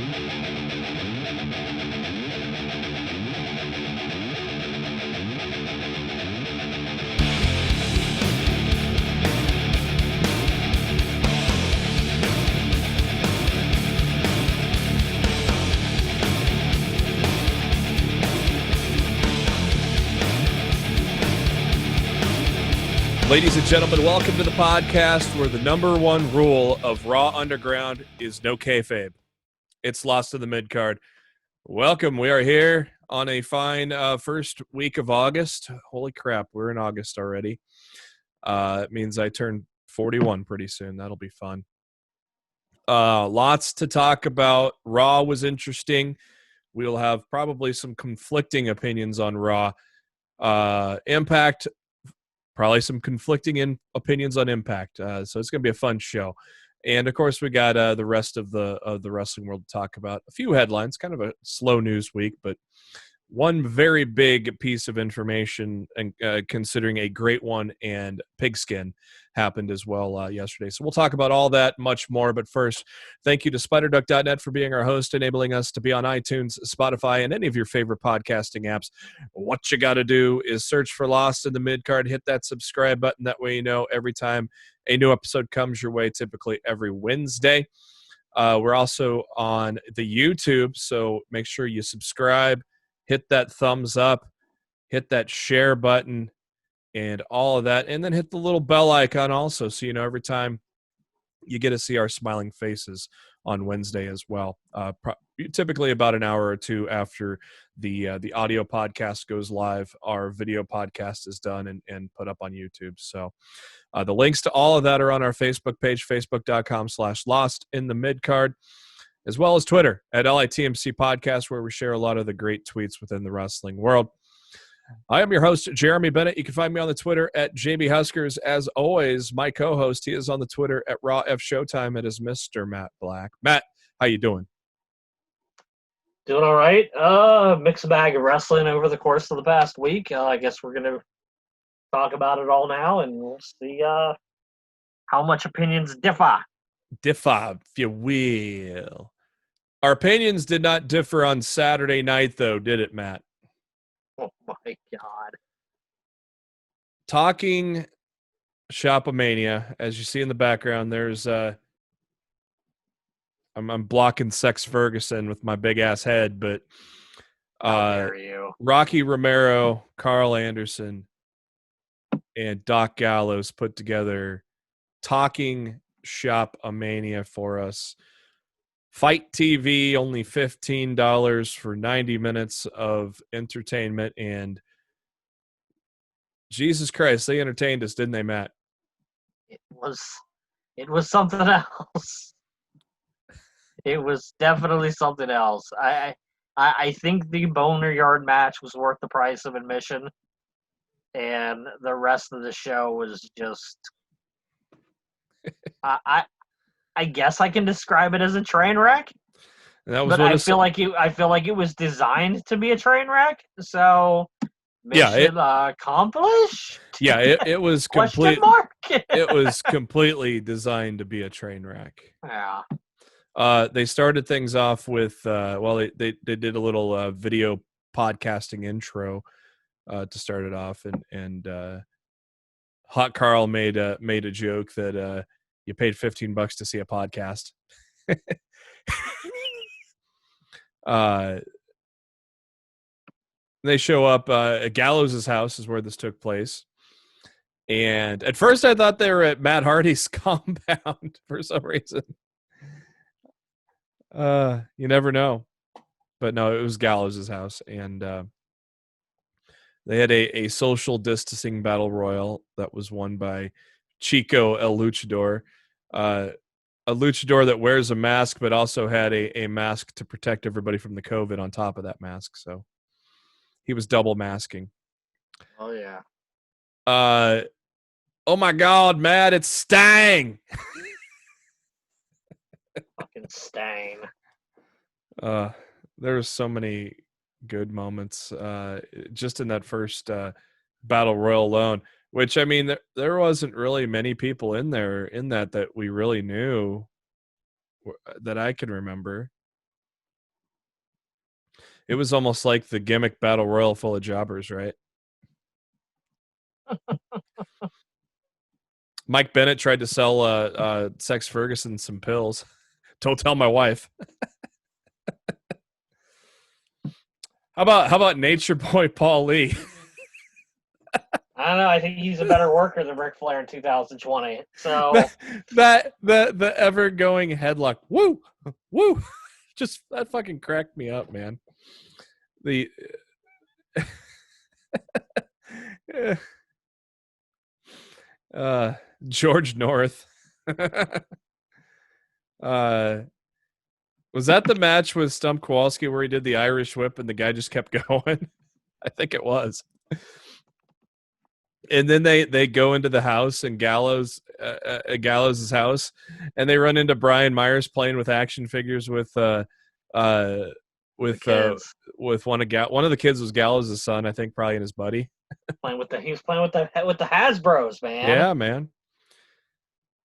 Ladies and gentlemen, welcome to the podcast where the number one rule of Raw Underground is no kayfabe. It's lost in the Midcard. Welcome. We are here on a fine first week of August. Holy crap, we're in August already. It means I turn 41 pretty soon. That'll be fun. Lots to talk about. Raw was interesting. We'll have probably some conflicting opinions on Raw. Impact, probably some conflicting opinions on Impact. So it's going to be a fun show. And, of course, we got the rest of the wrestling world to talk about. A few headlines, kind of a slow news week, but one very big piece of information, and considering a great one, and Pigskin happened as well yesterday. So we'll talk about all that, much more. But first, thank you to SpiderDuck.net for being our host, enabling us to be on iTunes, Spotify, and any of your favorite podcasting apps. What you got to do is search for Lost in the Midcard, hit that subscribe button. That way you know every time a new episode comes your way, typically every Wednesday. We're also on the YouTube, so make sure you subscribe. Hit that thumbs up, hit that share button, and all of that. And then hit the little bell icon also, so you know every time you get to see our smiling faces on Wednesday as well. Typically about an hour or two after the audio podcast goes live, our video podcast is done and put up on YouTube. So the links to all of that are on our Facebook page, facebook.com/Lost in the Midcard, as well as Twitter at LITMC Podcast, where we share a lot of the great tweets within the wrestling world. I am your host, Jeremy Bennett. You can find me on the Twitter at JB Huskers. As always, my co-host, he is on the Twitter at Raw F Showtime. It is Mr. Matt Black. Matt, how you doing? Doing all right. Mixed bag of wrestling over the course of the past week. I guess we're going to talk about it all now, and we'll see how much opinions differ. Differ, if you will. Our opinions did not differ on Saturday night, though, did it, Matt? Oh, my God. Talking Shop-A-Mania, as you see in the background, there's I'm blocking Sex Ferguson with my big-ass head, but How dare you. Rocky Romero, Karl Anderson, and Doc Gallows put together Talking Shop-A-Mania for us. Fight TV, only $15 for 90 minutes of entertainment, and Jesus Christ, they entertained us, didn't they, Matt? It was something else. It was definitely something else. I think the Boneyard match was worth the price of admission, and the rest of the show was just I guess I can describe it as a train wreck. That was but I feel like it was designed to be a train wreck. So mission accomplished. Yeah, it was Question mark. It was completely designed to be a train wreck. Yeah. They started things off with they did a little video podcasting intro to start it off, and Hot Carl made a joke that you paid $15 to see a podcast. They show up at Gallows' house is where this took place. And at first I thought they were at Matt Hardy's compound for some reason. You never know. But no, it was Gallows' house. And they had a social distancing battle royal that was won by Chico El Luchador. A luchador that wears a mask, but also had a mask to protect everybody from the COVID on top of that mask. So he was double masking. Oh, yeah. Oh, my God, Matt, it's Stang. Fucking Stang. There were so many good moments just in that first battle royal alone. Which, I mean, there wasn't really many people in there that we really knew that I can remember. It was almost like the gimmick battle royal full of jobbers, right? Mike Bennett tried to sell Sex Ferguson some pills. Don't tell my wife. How about Nature Boy Paul Lee? I don't know. I think he's a better worker than Ric Flair in 2020. So the ever going headlock. Woo! Woo! Just that fucking cracked me up, man. The George North. Was that the match with Stump Kowalski where he did the Irish whip and the guy just kept going? I think it was. And then they go into the house and Gallows house, and they run into Brian Myers playing with action figures with one of the kids was Gallows' son, I think, probably, and his buddy. He was playing with the Hasbros, man. Yeah, man.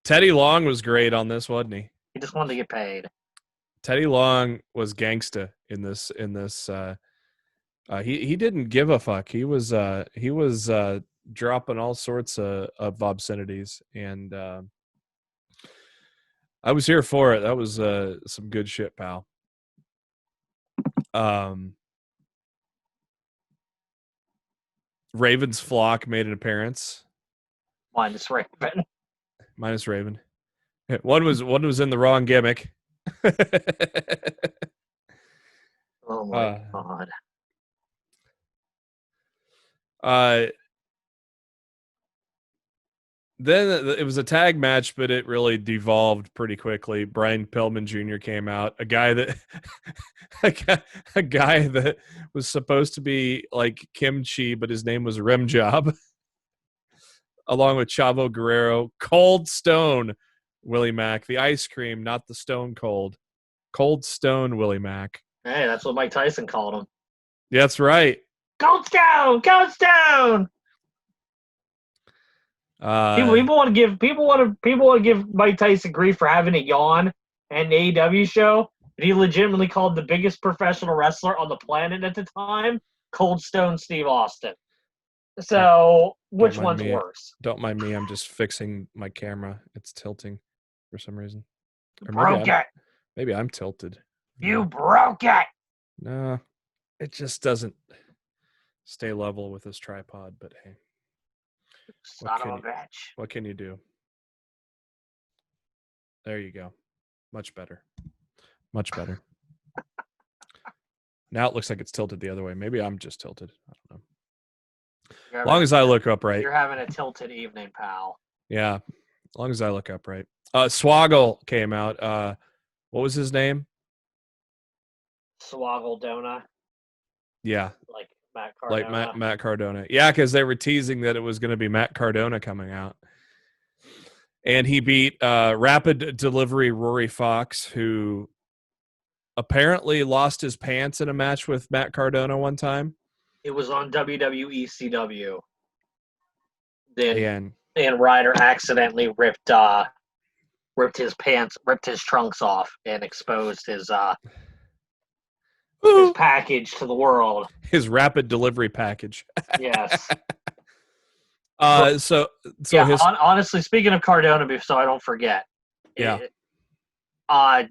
Teddy Long was great on this, wasn't he? He just wanted to get paid. Teddy Long was gangsta in this. He didn't give a fuck. He was dropping all sorts of obscenities, and I was here for it. That was some good shit, pal. Raven's flock made an appearance. Minus Raven. One was in the wrong gimmick. Oh my god. Then it was a tag match, but it really devolved pretty quickly. Brian Pillman Jr. came out, a guy that was supposed to be like Kimchi, but his name was Rim Job, along with Chavo Guerrero, Cold Stone Willie Mack, the ice cream, not the Stone Cold, Cold Stone Willie Mack. Hey, that's what Mike Tyson called him. That's right. Cold Stone, Cold Stone. People want to give Mike Tyson grief for having a yawn and an AEW show, but he legitimately called the biggest professional wrestler on the planet at the time Cold Stone Steve Austin. So which one's worse? Don't mind me. I'm just fixing my camera. It's tilting for some reason. Maybe I'm tilted. You broke it. No, it just doesn't stay level with this tripod. But hey. Son of a bitch. What can you do? There you go. Much better. Much better. Now it looks like it's tilted the other way. Maybe I'm just tilted. I don't know. As long as I look upright. You're having a tilted evening, pal. Yeah. As long as I look upright. Swoggle came out. What was his name? Swoggle Dona. Yeah. Like Matt Cardona. Like Matt Cardona. Yeah, because they were teasing that it was going to be Matt Cardona coming out. And he beat Rapid Delivery Rory Fox, who apparently lost his pants in a match with Matt Cardona one time. It was on WWE CW. And Ryder accidentally ripped his pants, ripped his trunks off, and exposed his package to the world. His rapid delivery package. Yes. Honestly, speaking of Cardona, so I don't forget. Yeah. I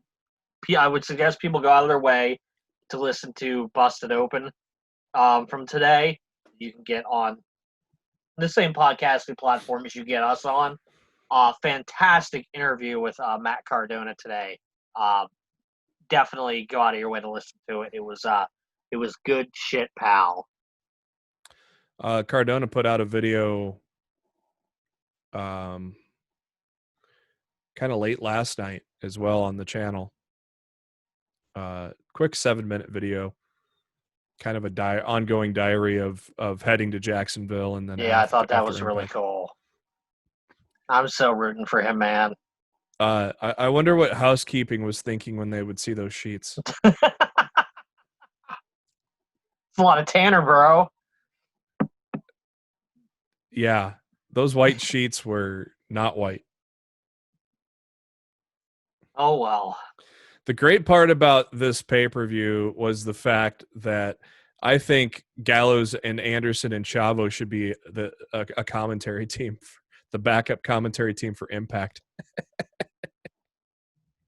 would suggest people go out of their way to listen to Busted Open from today. You can get on the same podcasting platform as you get us on. Fantastic interview with Matt Cardona today. Definitely go out of your way to listen to it. It was good shit, pal. Cardona put out a video kind of late last night as well on the channel. Quick 7-minute video, kind of a ongoing diary of heading to Jacksonville. And then I thought that was really cool. I'm so rooting for him, man. I wonder what housekeeping was thinking when they would see those sheets. It's a lot of Tanner, bro. Yeah, those white sheets were not white. Oh, well. The great part about this pay-per-view was the fact that I think Gallows and Anderson and Chavo should be a commentary team, the backup commentary team for Impact.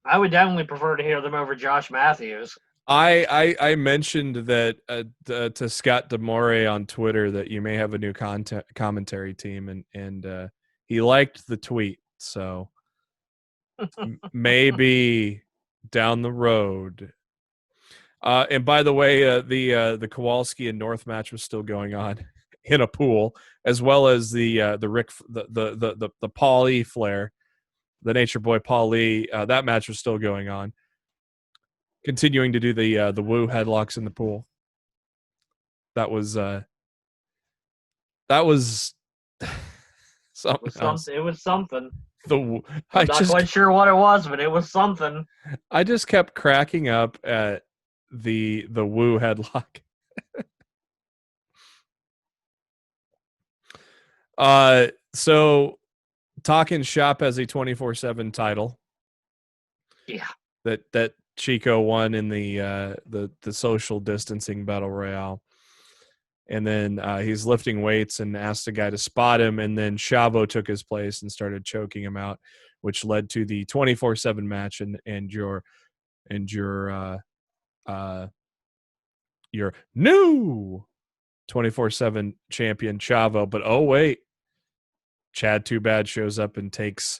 I would definitely prefer to hear them over Josh Matthews. I mentioned that to Scott Demore on Twitter that you may have a new commentary team, and he liked the tweet. So maybe down the road. And by the way, the Kowalski and North match was still going on in a pool, as well as the Paul E Flair, the Nature Boy Paul Lee. That match was still going on, continuing to do the woo headlocks in the pool. That was something else. It was something. I'm not quite sure what it was, but it was something. I just kept cracking up at the woo headlock. So Talking Shop has a 24/7 title. Yeah. That Chico won in the social distancing battle royale. And then he's lifting weights and asked a guy to spot him, and then Chavo took his place and started choking him out, which led to the 24/7 match and your new 24/7 champion Chavo. But oh wait, Chad Too Bad shows up and takes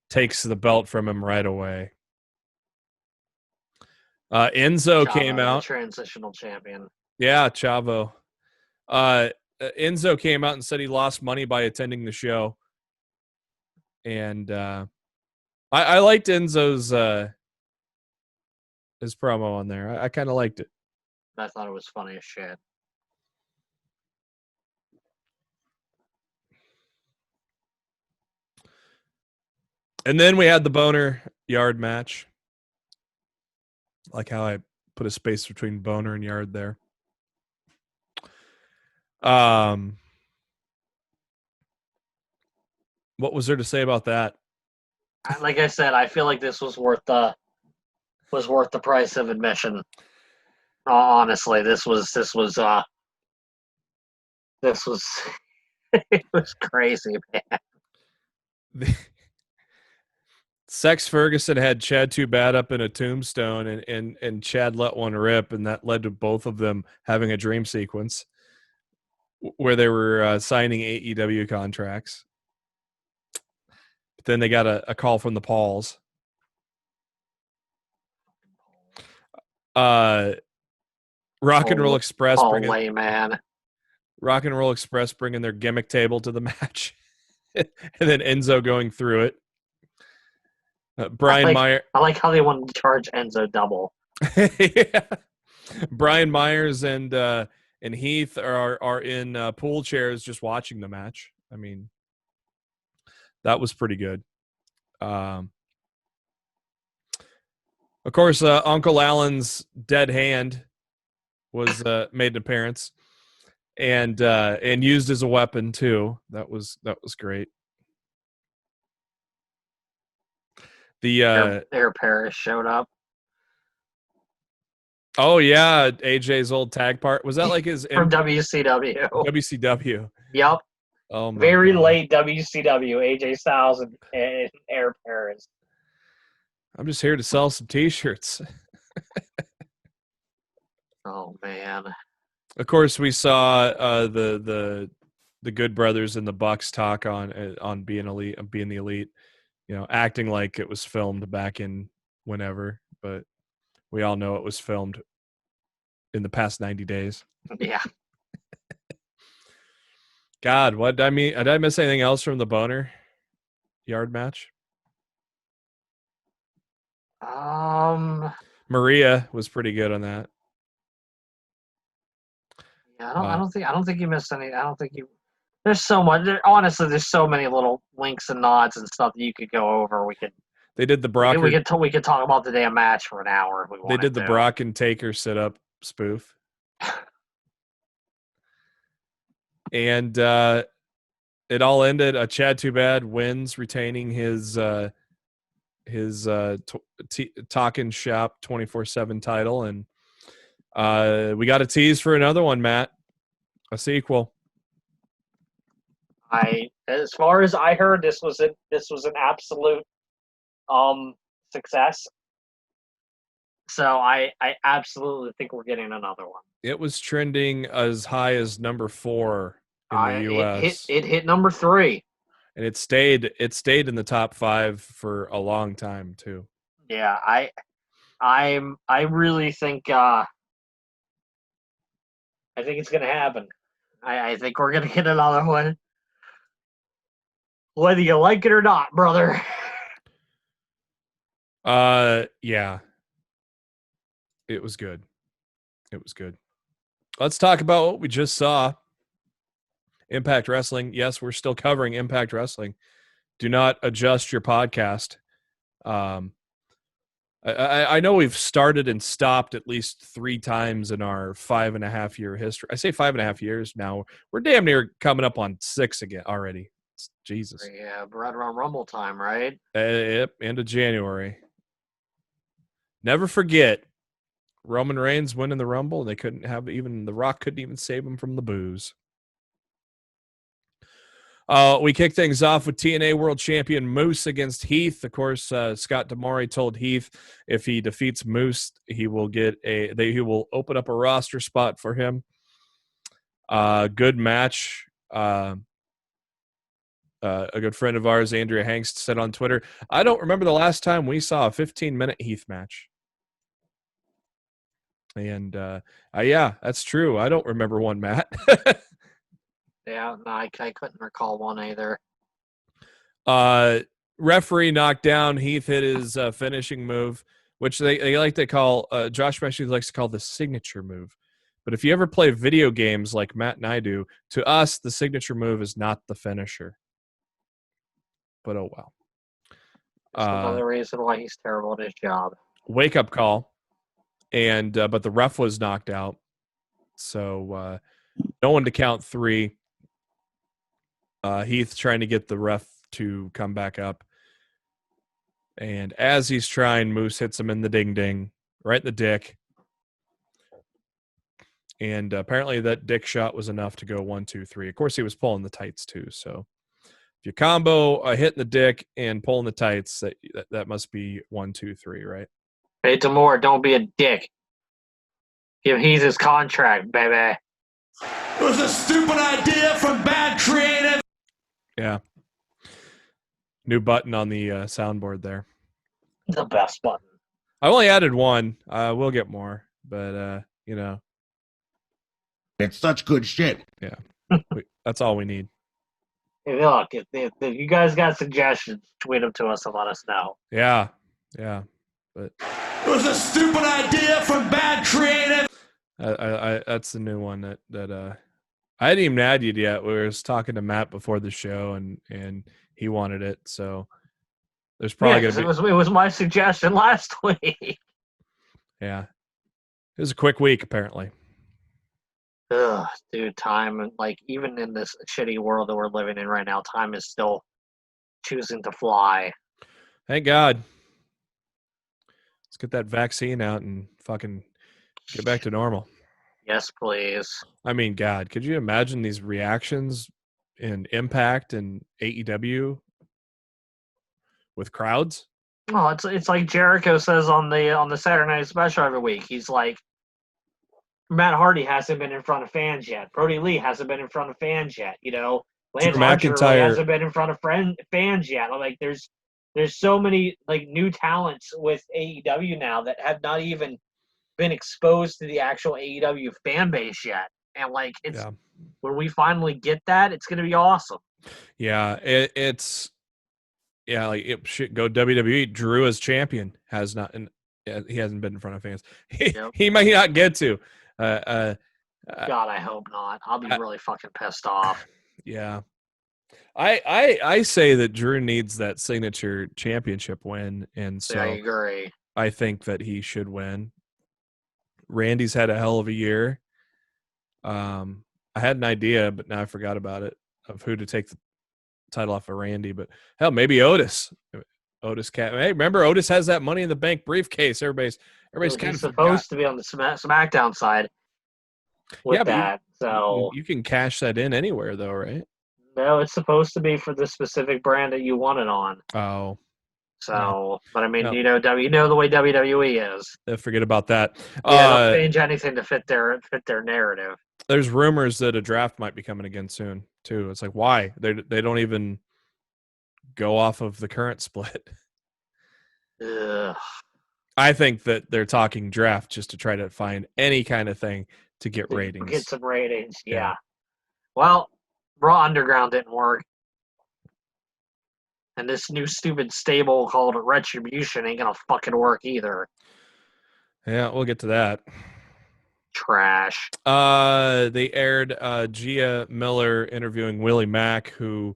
the belt from him right away. Enzo came out, transitional champion. Yeah, Chavo. Enzo came out and said he lost money by attending the show, and I liked Enzo's his promo on there. I kind of liked it. I thought it was funny as shit. And then we had the Boner Yard match. Like how I put a space between Boner and Yard there. What was there to say about that? Like I said, I feel like this was worth the price of admission. Honestly, this was it was crazy, man. Sex Ferguson had Chad Too Bad up in a tombstone, and Chad let one rip, and that led to both of them having a dream sequence where they were signing AEW contracts. But then they got a call from the Pauls. Rock and Roll Express Rock and Roll Express bringing their gimmick table to the match. And then Enzo going through it. Brian Myers. I like how they wanted to charge Enzo double. Yeah. Brian Myers and Heath are in pool chairs just watching the match. I mean, that was pretty good. Of course, Uncle Alan's dead hand was made an appearance, and used as a weapon too. That was great. The Air Paris showed up. Oh yeah, AJ's old tag part. Was that like his from WCW? WCW. Yep. Oh my Very God. late WCW. AJ Styles and Air Paris. I'm just here to sell some T-shirts. Oh man. Of course, we saw the Good Brothers and the Bucks talk on being the elite. You know, acting like it was filmed back in whenever, but we all know it was filmed in the past 90 days. Yeah. God, what did I mean? Did I miss anything else from the Boner Yard match? Maria was pretty good on that. Yeah, I don't think you missed any. I don't think you. There's so much. Honestly, there's so many little winks and nods and stuff that you could go over. They did the Brock. We could talk about the damn match for an hour if we wanted. They did the Brock and Taker sit up spoof. And it all ended. Chad Too Bad wins, retaining his his Talkin' Shop 24/7 title, and we got a tease for another one, Matt, a sequel. As far as I heard, this was an absolute success. So I absolutely think we're getting another one. It was trending as high as number 4 in the U.S. It hit number 3, and it stayed in the top 5 for a long time too. Yeah, I really think I think it's gonna happen. I think we're gonna get another one, whether you like it or not, brother. Yeah. It was good. Let's talk about what we just saw. Impact Wrestling. Yes, we're still covering Impact Wrestling. Do not adjust your podcast. I know we've started and stopped at least 3 times in our 5.5 year history. I say 5.5 years now. We're damn near coming up on 6 again already. Jesus. Yeah, right around Rumble time, right? Yep, end of January. Never forget, Roman Reigns winning the Rumble, and they couldn't have even The Rock couldn't even save him from the booze. We kick things off with TNA World Champion Moose against Heath. Of course, Scott D'Amore told Heath if he defeats Moose, he will open up a roster spot for him. Good match. A good friend of ours, Andrea Hanks, said on Twitter, I don't remember the last time we saw a 15-minute Heath match. And yeah, that's true. I don't remember one, Matt. Yeah, no, I couldn't recall one either. Referee knocked down. Heath hit his finishing move, which they like to call, Josh Meshy likes to call the signature move. But if you ever play video games like Matt and I do, to us, the signature move is not the finisher. But oh well. That's another reason why he's terrible at his job. Wake up call. And but the ref was knocked out. So no one to count 3. Heath trying to get the ref to come back up. And as he's trying, Moose hits him in the ding-ding, right in the dick. And apparently that dick shot was enough to go 1, 2, 3. Of course, he was pulling the tights too. So if you combo a hit in the dick and pulling the tights, that must be 1, 2, 3, right? Hey, D'Amore, don't be a dick. Give Heath his contract, baby. It was a stupid idea from bad creative. Yeah. New button on the soundboard there. The best button. I only added 1. We'll get more, but you know. It's such good shit. Yeah. That's all we need. Hey, look, if you guys got suggestions, tweet them to us and let us know. Yeah. But it was a stupid idea from bad creative. That's the new one that I hadn't even added yet. We were talking to Matt before the show, and he wanted it. So there's probably gonna be. It was my suggestion last week. Yeah, it was a quick week apparently. Ugh, dude, time, like, even in this shitty world that we're living in right now, time is still choosing to fly. Thank God. Let's get that vaccine out and fucking get back to normal. Yes, please. I mean, God, could you imagine these reactions in Impact and AEW with crowds? Oh, it's like Jericho says on the Saturday Night Special every week. He's like, Matt Hardy hasn't been in front of fans yet. Brody Lee hasn't been in front of fans yet. You know, Lance Archer hasn't been in front of fans yet. Like, there's so many, like, new talents with AEW now that have not even been exposed to the actual AEW fan base yet. And, like, when we finally get that, it's going to be awesome. Yeah, it's like it should go WWE. Drew as champion has not, and he hasn't been in front of fans. He might not get to. God, I hope not. I'll be really fucking pissed off. Yeah. I say that Drew needs that signature championship win, and so I agree. I think that he should win. Randy's had a hell of a year. I had an idea, but now I forgot about it, of who to take the title off of Randy. But hell, maybe Otis. Otis Hey, remember Otis has that Money in the Bank briefcase. Everybody's kind He's of supposed to be on the SmackDown side with that. You can cash that in anywhere, though, right? No, it's supposed to be for the specific brand that you want it on. Oh. So, but I mean, No. you know the way WWE is. Forget about that. Yeah, they'll change anything to fit their narrative. There's rumors that a draft might be coming again soon, too. It's like, why? They don't even go off of the current split. Ugh. I think that they're talking draft just to try to find any kind of thing to get ratings. Get some ratings, yeah. Well, Raw Underground didn't work. And this new stupid stable called Retribution ain't gonna fucking work either. Yeah, we'll get to that. Trash. They aired Gia Miller interviewing Willie Mack, who,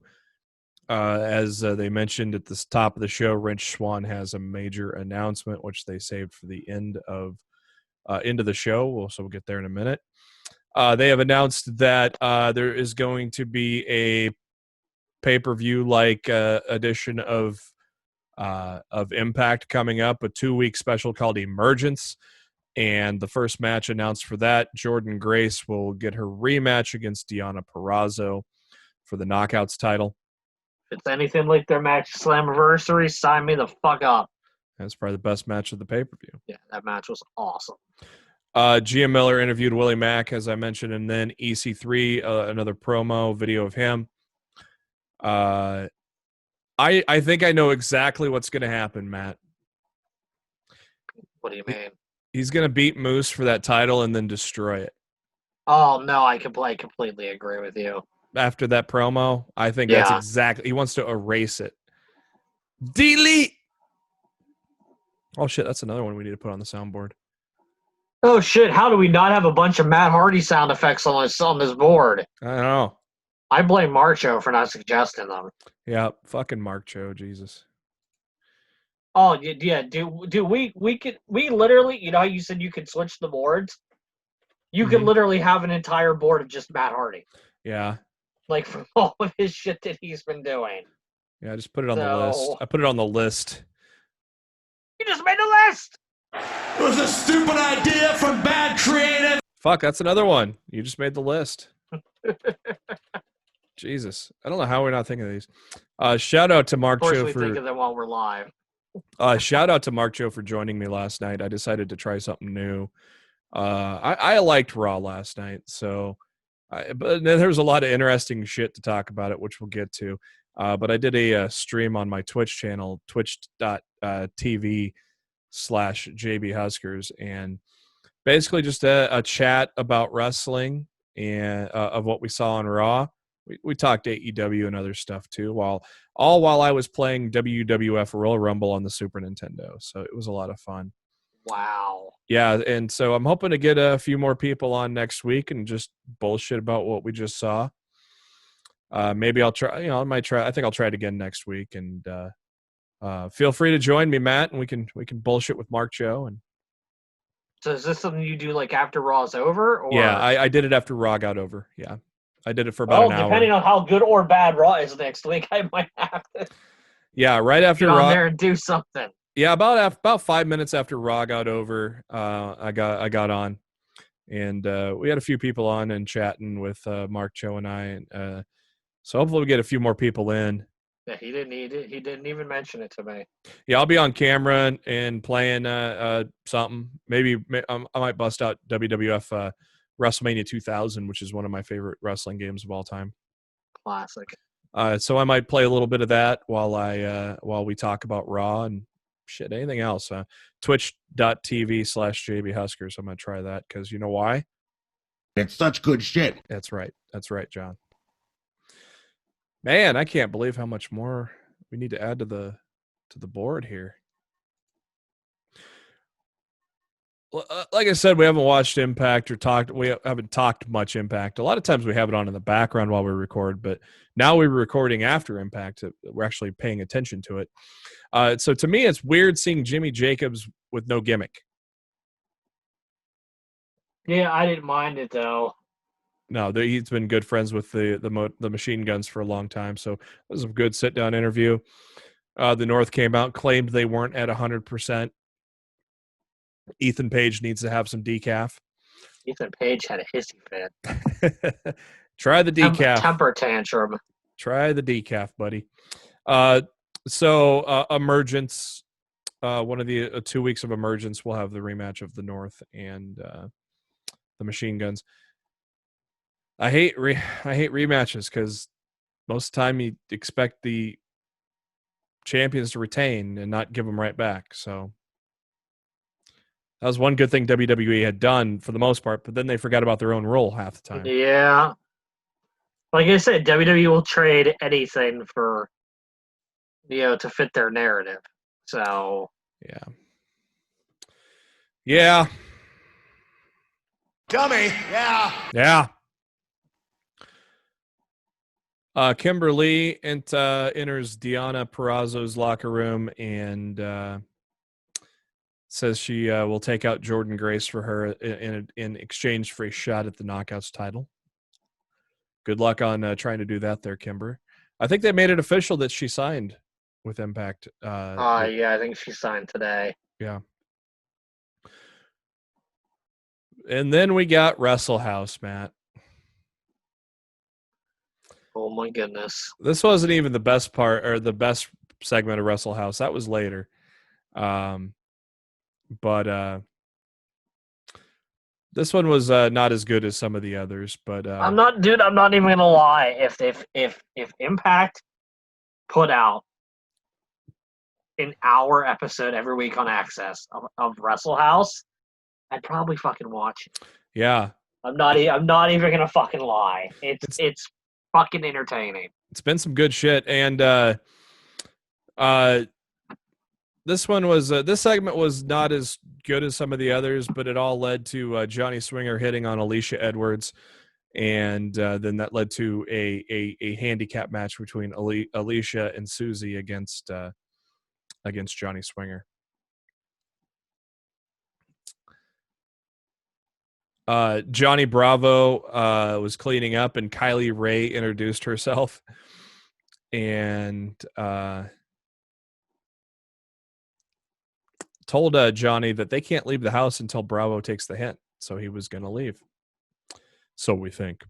as they mentioned at the top of the show, Rich Swann has a major announcement, which they saved for the end of the show. So we'll get there in a minute. They have announced that there is going to be a pay-per-view like edition of Impact coming up, a 2-week special called Emergence. And the first match announced for that, Jordynne Grace will get her rematch against Deonna Purrazzo for the Knockouts title. If it's anything like their match Slammiversary, sign me the fuck up. That's probably the best match of the pay-per-view. Yeah, that match was awesome. Gia Miller interviewed Willie Mack, as I mentioned, and then EC3, another promo video of him. I think I know exactly what's going to happen, Matt. What do you mean? He's going to beat Moose for that title and then destroy it. Oh, no, I completely agree with you. After that promo, I think that's exactly... He wants to erase it. Delete! Oh, shit, that's another one we need to put on the soundboard. Oh, shit, how do we not have a bunch of Matt Hardy sound effects on this board? I don't know. I blame Marcho for not suggesting them. Yeah, fucking Marcho, Jesus. Oh yeah, we literally, you know how you said you could switch the boards? You could literally have an entire board of just Matt Hardy. Yeah. Like from all of his shit that he's been doing. Yeah, I just put it on the list. I put it on the list. You just made the list! It was a stupid idea from bad creative. Fuck, that's another one. You just made the list. Jesus. I don't know how we're not thinking of these. Shout out to Mark Cho for... think of them while we're live. Shout out to Mark Cho for joining me last night. I decided to try something new. I liked Raw last night, but there was a lot of interesting shit to talk about it, which we'll get to. But I did a stream on my Twitch channel, twitch.tv/JB Huskers, and basically just a chat about wrestling and of what we saw on Raw. We talked AEW and other stuff too, while I was playing WWF Royal Rumble on the Super Nintendo. So it was a lot of fun. Wow. Yeah, and so I'm hoping to get a few more people on next week and just bullshit about what we just saw. Maybe I'll try. I might try. I think I'll try it again next week. And feel free to join me, Matt, and we can bullshit with Mark Cho. And so is this something you do like after Raw's over? Or? Yeah, I did it after Raw got over. Yeah. I did it for about an hour. Depending on how good or bad Raw is next week, I might have to. Yeah, right after get on Raw. there and do something. Yeah, about 5 minutes after Raw got over, I got on, and we had a few people on and chatting with Mark Cho and I. So hopefully we get a few more people in. Yeah, he didn't even mention it to me. Yeah, I'll be on camera and playing something. Maybe I might bust out WWF. WrestleMania 2000, which is one of my favorite wrestling games of all time. Classic. So I might play a little bit of that while we talk about Raw and shit, anything else. Twitch.tv/JB Huskers. I'm going to try that because you know why? It's such good shit. That's right, John. Man, I can't believe how much more we need to add to the board here. Like I said, we haven't watched Impact or talked. We haven't talked much Impact. A lot of times we have it on in the background while we record, but now we're recording after Impact. We're actually paying attention to it. So to me, it's weird seeing Jimmy Jacobs with no gimmick. Yeah, I didn't mind it though. No, he's been good friends with the Machine Guns for a long time. So it was a good sit down interview. The North came out, claimed they weren't at 100%. Ethan Page needs to have some decaf. Ethan Page had a hissy fit. Try the decaf. Temper tantrum. Try the decaf, buddy. Emergence. One of the 2 weeks of Emergence will have the rematch of the North and the Machine Guns. I hate rematches because most of the time you expect the champions to retain and not give them right back. So that was one good thing WWE had done for the most part, but then they forgot about their own role half the time. Yeah. Like I said, WWE will trade anything for, to fit their narrative. So. Yeah. Dummy, yeah. Yeah. Kimberly enters Deonna Purrazzo's locker room and says she will take out Jordynne Grace for her in exchange for a shot at the Knockouts title. Good luck on trying to do that there, Kimber. I think they made it official that she signed with Impact. Yeah, I think she signed today. Yeah. And then we got Wrestle House, Matt. Oh my goodness. This wasn't even the best part or the best segment of Wrestle House. That was later. But this one was not as good as some of the others. But I'm not even gonna lie. If Impact put out an hour episode every week on Access of Wrestle House, I'd probably fucking watch it. Yeah. I'm not even gonna fucking lie. It's fucking entertaining. It's been some good shit, and this segment was not as good as some of the others, but it all led to Johnny Swinger hitting on Alicia Edwards, and then that led to a handicap match between Alicia and Susie against Johnny Swinger. Johnny Bravo was cleaning up, and Kylie Ray introduced herself, and told Johnny that they can't leave the house until Bravo takes the hint. So he was going to leave. So we think.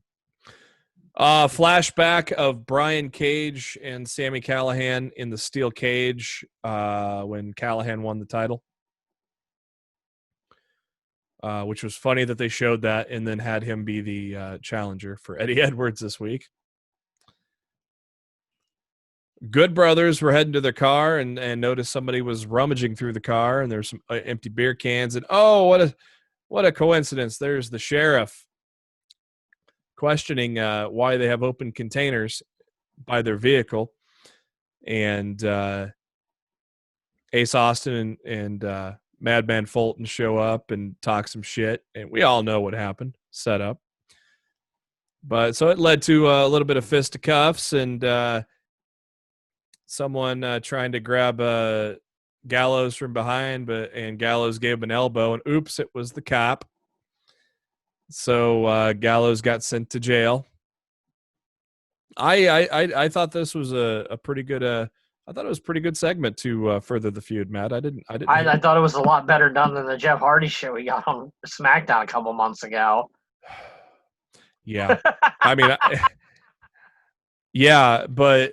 Flashback of Brian Cage and Sami Callihan in the steel cage when Callihan won the title. Which was funny that they showed that and then had him be the challenger for Eddie Edwards this week. Good Brothers were heading to their car and noticed somebody was rummaging through the car, and there's some empty beer cans. And what a coincidence! There's the sheriff questioning why they have open containers by their vehicle, and Ace Austin and Madman Fulton show up and talk some shit, and we all know what happened. Set up, but so it led to a little bit of fisticuffs and. Someone trying to grab Gallows from behind, and Gallows gave him an elbow, and oops, it was the cop. So Gallows got sent to jail. I thought this was a pretty good. I thought it was a pretty good segment to further the feud, Matt. I thought it was a lot better done than the Jeff Hardy shit we got on SmackDown a couple months ago. Yeah, I mean. Yeah, but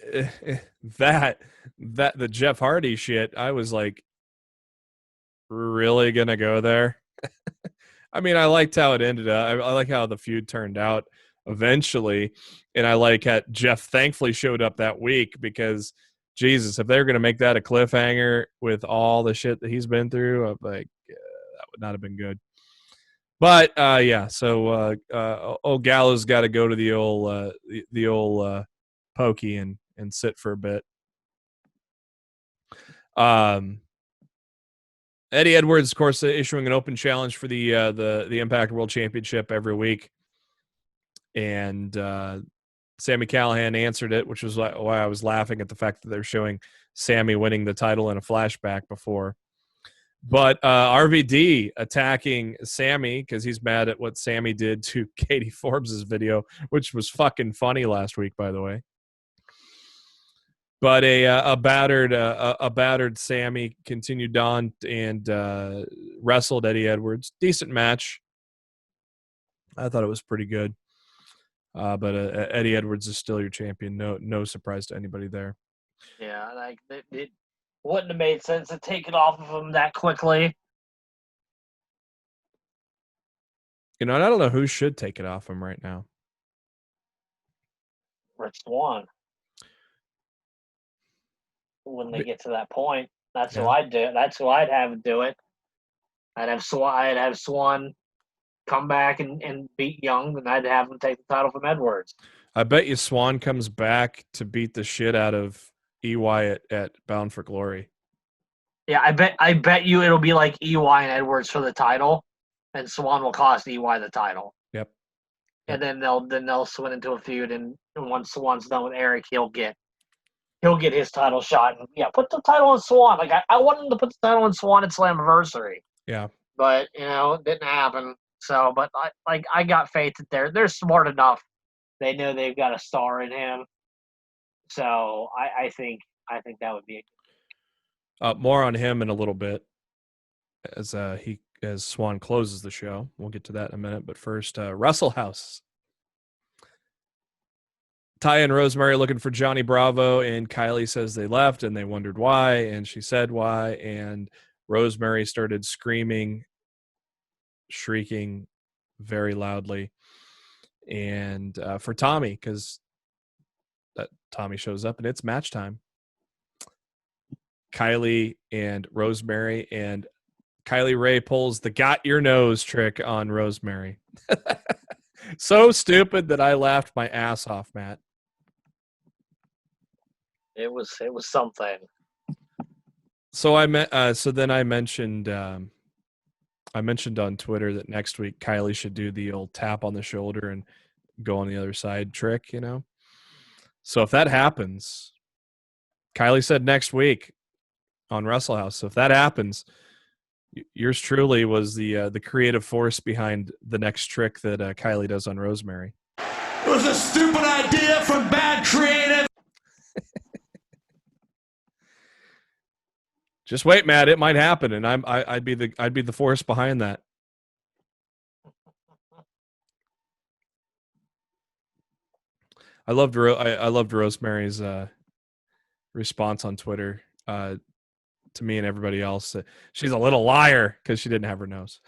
that the Jeff Hardy shit, I was like, really gonna go there? I mean, I liked how it ended up. I like how the feud turned out eventually, and I like how Jeff thankfully showed up that week because, Jesus, if they're gonna make that a cliffhanger with all the shit that he's been through, I'm like, that would not have been good. But yeah, so old Gallows got to go to the old pokey and sit for a bit. Eddie Edwards, of course, issuing an open challenge for the Impact World Championship every week, and Sami Callihan answered it, which was why I was laughing at the fact that they're showing Sami winning the title in a flashback before. But RVD attacking Sami because he's mad at what Sami did to Katie Forbes' video, which was fucking funny last week, by the way. But a battered Sammy continued on and wrestled Eddie Edwards. Decent match. I thought it was pretty good. But Eddie Edwards is still your champion. No surprise to anybody there. Yeah, like it wouldn't have made sense to take it off of him that quickly. You know, and I don't know who should take it off him right now. Rich Swann. When they get to that point, that's who I'd do. That's who I'd have do it. I'd have Swann come back and beat Young, and I'd have him take the title from Edwards. I bet you Swann comes back to beat the shit out of EY at Bound for Glory. Yeah, I bet you it'll be like EY and Edwards for the title, and Swann will cost EY the title. Yep. And then they'll swing into a feud, and once Swann's done with Eric, he'll get his title shot. And yeah, put the title on Swann. Like I wanted him to put the title on Swann at Slammiversary. Yeah. But it didn't happen. So, but I got faith that they're smart enough. They know they've got a star in him. So I think that would be more on him in a little bit as Swann closes the show. We'll get to that in a minute. But first, Russell House. Ty and Rosemary looking for Johnny Bravo, and Kylie says they left and they wondered why, and she said why, and Rosemary started screaming, shrieking very loudly, and for Tommy, because Tommy shows up and it's match time. Kylie and Rosemary, and Kylie Ray pulls the got your nose trick on Rosemary. So stupid that I laughed my ass off, Matt. It was something. So then I mentioned on Twitter that next week Kylie should do the old tap on the shoulder and go on the other side trick, So if that happens, Kylie said next week on Wrestle House. So if that happens, yours truly was the creative force behind the next trick that Kylie does on Rosemary. It was a stupid idea from bad creative. Just wait, Matt. It might happen, and I'd be the force behind that. I loved Rosemary's response on Twitter to me and everybody else. She's a little liar because she didn't have her nose.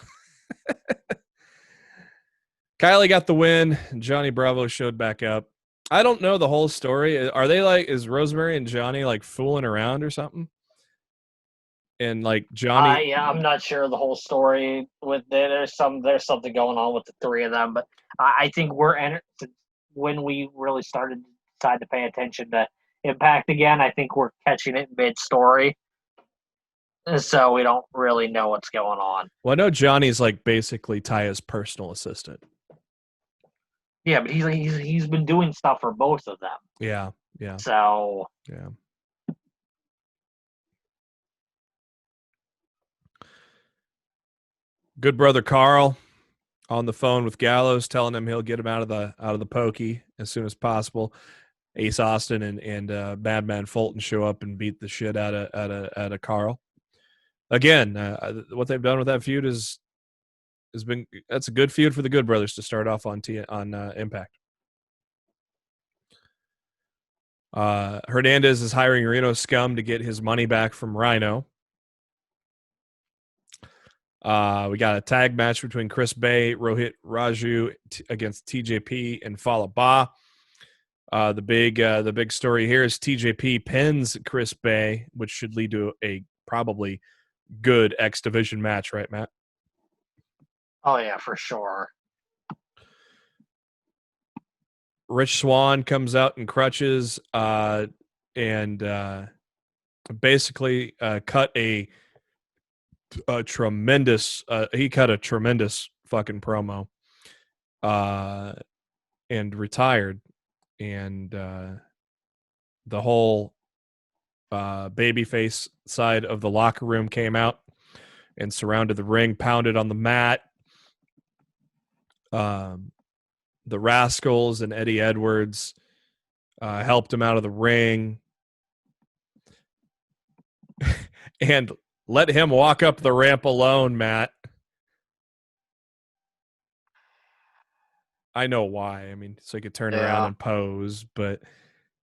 Kylie got the win. Johnny Bravo showed back up. I don't know the whole story. Are they is Rosemary and Johnny fooling around or something? And Johnny, I'm not sure the whole story with it. There's something going on with the three of them, but I think when we really started to decide to pay attention to Impact again, I think we're catching it mid-story, so we don't really know what's going on. Well, I know Johnny's basically Taya's personal assistant. Yeah, but he's been doing stuff for both of them. Yeah. So yeah. Good brother Karl on the phone with Gallows, telling him he'll get him out of the pokey as soon as possible. Ace Austin and Madman Fulton show up and beat the shit out of Karl. Again, what they've done with that feud that's a good feud for the Good Brothers to start off on Impact. Hernandez is hiring Reno Scum to get his money back from Rhino. We got a tag match between Chris Bay, Rohit Raju against TJP and Fallah Bah. The big story here is TJP pins Chris Bay, which should lead to a probably good X Division match, right, Matt? Oh yeah, for sure. Rich Swann comes out in crutches and basically cut a tremendous fucking promo and retired, and the whole babyface side of the locker room came out and surrounded the ring, pounded on the mat. The Rascals and Eddie Edwards helped him out of the ring. and let him walk up the ramp alone, Matt. I know why. I mean, so he could turn around and pose, but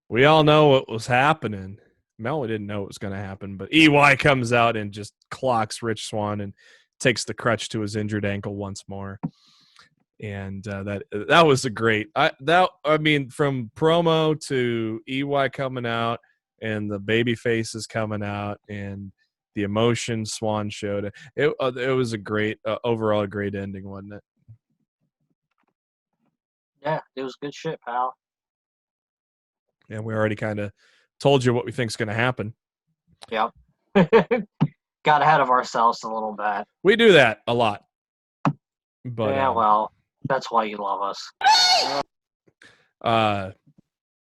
we all know what was happening. Mel didn't know what was going to happen, but EY comes out and just clocks Rich Swann and takes the crutch to his injured ankle once more. And that was a great. I mean, from promo to EY coming out and the baby faces coming out and the emotion Swann showed. It was a great overall a great ending, wasn't it? Yeah, it was good shit, pal. And we already kind of told you what we think's going to happen. Yep. Got ahead of ourselves a little bit. We do that a lot. But yeah, well, that's why you love us.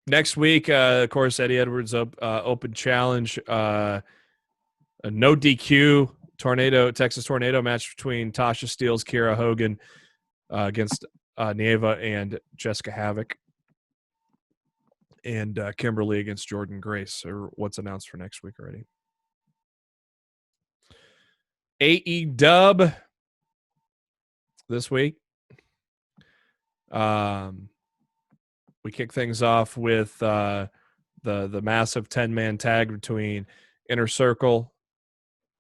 Next week, of course, Eddie Edwards open challenge. A no DQ Texas Tornado match between Tasha Steelz, Kiera Hogan against Nieva and Jessica Havoc. And Kimberly against Jordan Grace, or what's announced for next week already. AEW this week. We kick things off with the massive 10-man tag between Inner Circle.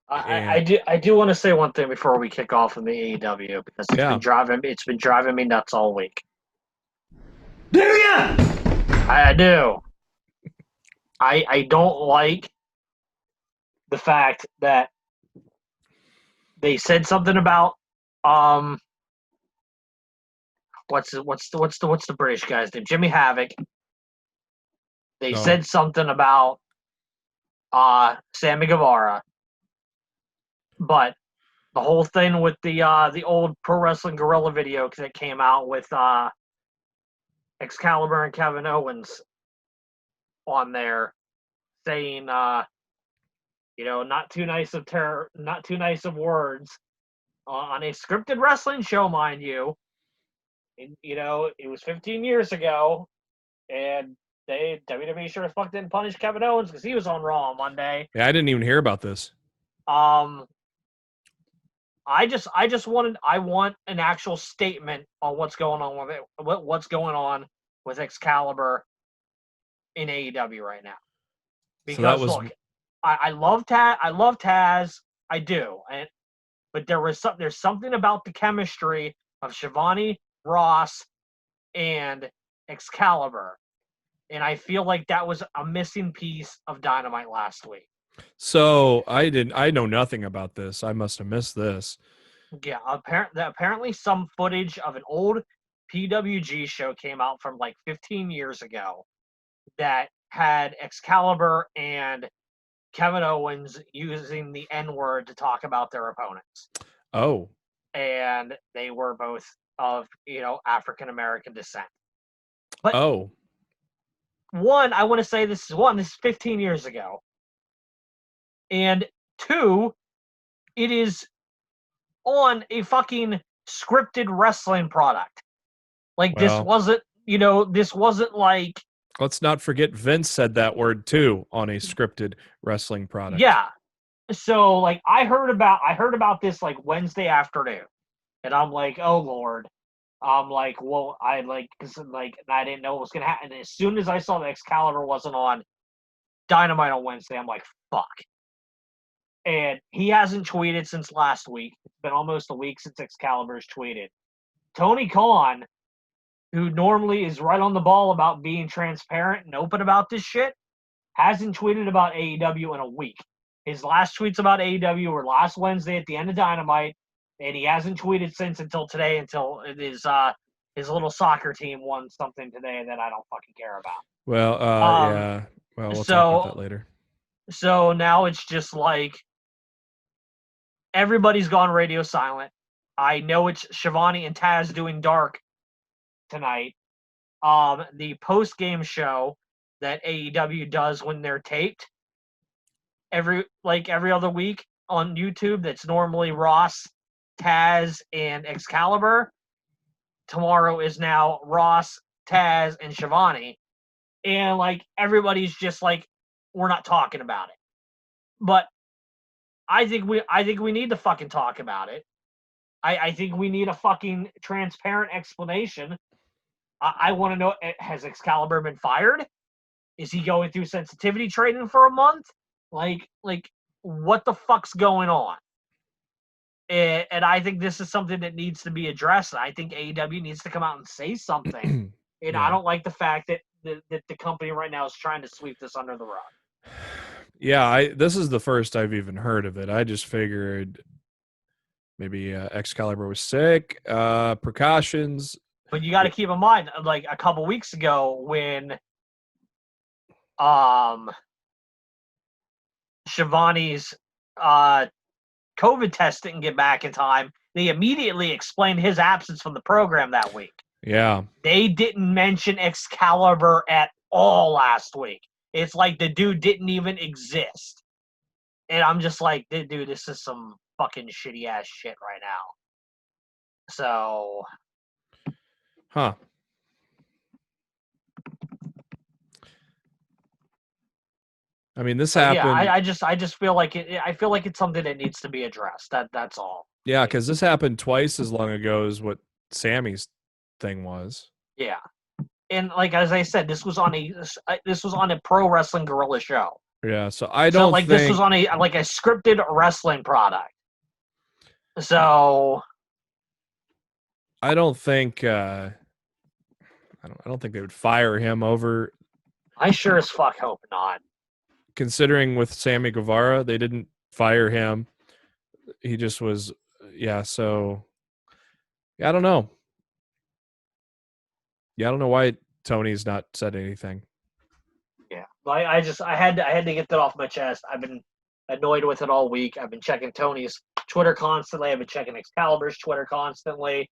I do want to say one thing before we kick off in the AEW because it's been driving me nuts all week. Do ya? I do. I don't like the fact that they said something about what's the British guy's name? Jimmy Havoc. They said something about Sammy Guevara. But the whole thing with the old Pro Wrestling Guerrilla video that came out with Excalibur and Kevin Owens on there saying not too nice of words on a scripted wrestling show, mind you. And, it was 15 years ago, and WWE sure as fuck didn't punish Kevin Owens because he was on Raw on Monday. Yeah, I didn't even hear about this. I want an actual statement on what's going on with it. What's going on with Excalibur in AEW right now? Because look, I love Taz. I do, but there's something about the chemistry of Shivani, Ross, and Excalibur, and I feel like that was a missing piece of Dynamite last week. So I know nothing about this. I must have missed this. Yeah, apparently some footage of an old PWG show came out from like 15 years ago that had Excalibur and Kevin Owens using the N-word to talk about their opponents. Oh. And they were both of, African-American descent. But one, I want to say this is 15 years ago. And two, it is on a fucking scripted wrestling product. Like, this wasn't like... Let's not forget Vince said that word too on a scripted wrestling product. Yeah. So, like, I heard about this like Wednesday afternoon. And I'm like, oh Lord. I'm like, well, I didn't know what was gonna happen. And as soon as I saw that Excalibur wasn't on Dynamite on Wednesday, I'm like, fuck. And he hasn't tweeted since last week. It's been almost a week since Excalibur's tweeted. Tony Khan, who normally is right on the ball about being transparent and open about this shit, hasn't tweeted about AEW in a week. His last tweets about AEW were last Wednesday at the end of Dynamite, and he hasn't tweeted since until today, until his little soccer team won something today that I don't fucking care about. Well, yeah. Well, we'll talk about that later. So now it's just like everybody's gone radio silent. I know it's Shivani and Taz doing Dark tonight. The post-game show that AEW does when they're taped every other week on YouTube, that's normally Ross, Taz, and Excalibur. Tomorrow is now Ross, Taz, and Shivani. And everybody's just like, we're not talking about it. But I think we need to fucking talk about it. I think we need a fucking transparent explanation. I want to know, has Excalibur been fired? Is he going through sensitivity training for a month? Like what the fuck's going on? And I think this is something that needs to be addressed. I think AEW needs to come out and say something. And Yeah. I don't like the fact that the company right now is trying to sweep this under the rug. Yeah, this is the first I've even heard of it. I just figured maybe Excalibur was sick, precautions. But you got to keep in mind, like a couple weeks ago when Shivani's COVID test didn't get back in time, they immediately explained his absence from the program that week. Yeah. They didn't mention Excalibur at all last week. It's like the dude didn't even exist. And I'm just like, dude, this is some fucking shitty ass shit right now. So. Huh. I mean, this happened. Yeah, I just feel like it. I feel like it's something that needs to be addressed. That's all. Yeah, because this happened twice as long ago as what Sammy's thing was. Yeah, and like as I said, this was on a pro wrestling guerrilla show. Yeah, so I don't think this was on a scripted wrestling product. So I don't think I don't think they would fire him over. I sure as fuck hope not. Considering with Sammy Guevara, they didn't fire him. He just was, yeah. So, yeah, I don't know. Yeah, I don't know why Tony's not said anything. Yeah, I had to get that off my chest. I've been annoyed with it all week. I've been checking Tony's Twitter constantly. I've been checking Excalibur's Twitter constantly.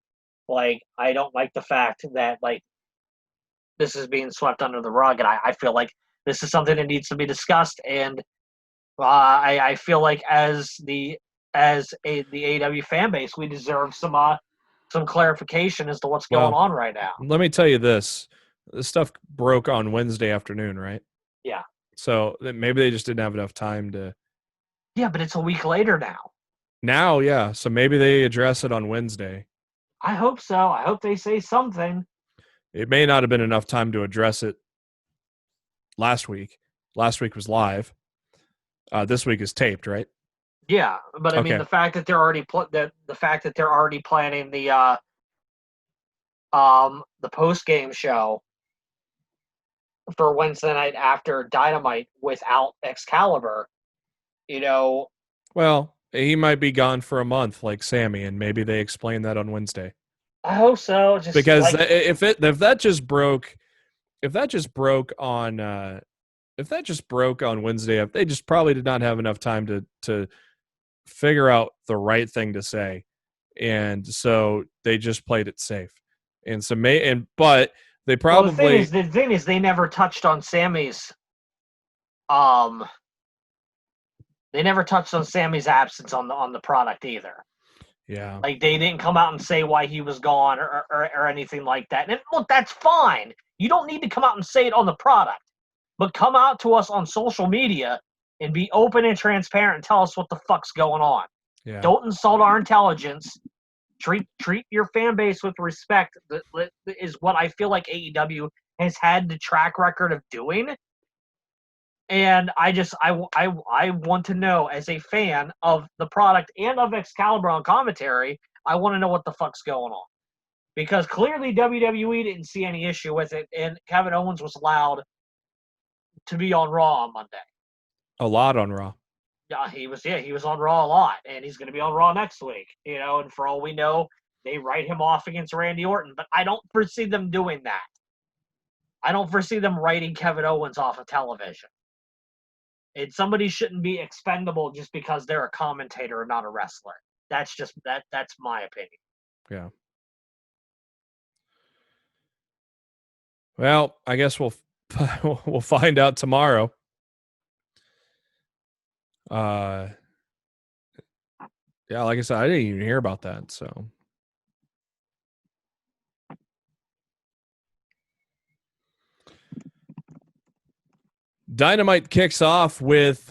Like, I don't like the fact that like this is being swept under the rug, and I feel like this is something that needs to be discussed. And I feel like as the AEW fan base, we deserve some clarification as to what's going on right now. Let me tell you this. This stuff broke on Wednesday afternoon, right? Yeah. So maybe they just didn't have enough time to. Yeah, but it's a week later now. Now, yeah. So maybe they address it on Wednesday. I hope so. I hope they say something. It may not have been enough time to address it last week. Last week was live. This week is taped, right? Yeah, but I mean the fact that they're already planning the post game show for Wednesday night after Dynamite without Excalibur, you know. Well, he might be gone for a month, like Sammy, and maybe they explain that on Wednesday. I hope so. Just because if that just broke on Wednesday, they just probably did not have enough time to figure out the right thing to say, and so they just played it safe. And so but they probably the thing is they never touched on Sammy's absence on the product either. Yeah. Like, they didn't come out and say why he was gone or anything like that. And look, that's fine. You don't need to come out and say it on the product. But come out to us on social media and be open and transparent and tell us what the fuck's going on. Yeah. Don't insult our intelligence. Treat your fan base with respect is what I feel like AEW has had the track record of doing. And I want to know, as a fan of the product and of Excalibur on commentary, I want to know what the fuck's going on. Because clearly WWE didn't see any issue with it, and Kevin Owens was allowed to be on Raw on Monday. A lot on Raw. Yeah, he was on Raw a lot, and he's going to be on Raw next week. You know, and for all we know, they write him off against Randy Orton, but I don't foresee them doing that. I don't foresee them writing Kevin Owens off of television. And somebody shouldn't be expendable just because they're a commentator and not a wrestler. That's just that's my opinion. Yeah. Well, I guess we'll find out tomorrow. Yeah, like I said, I didn't even hear about that, so. Dynamite kicks off with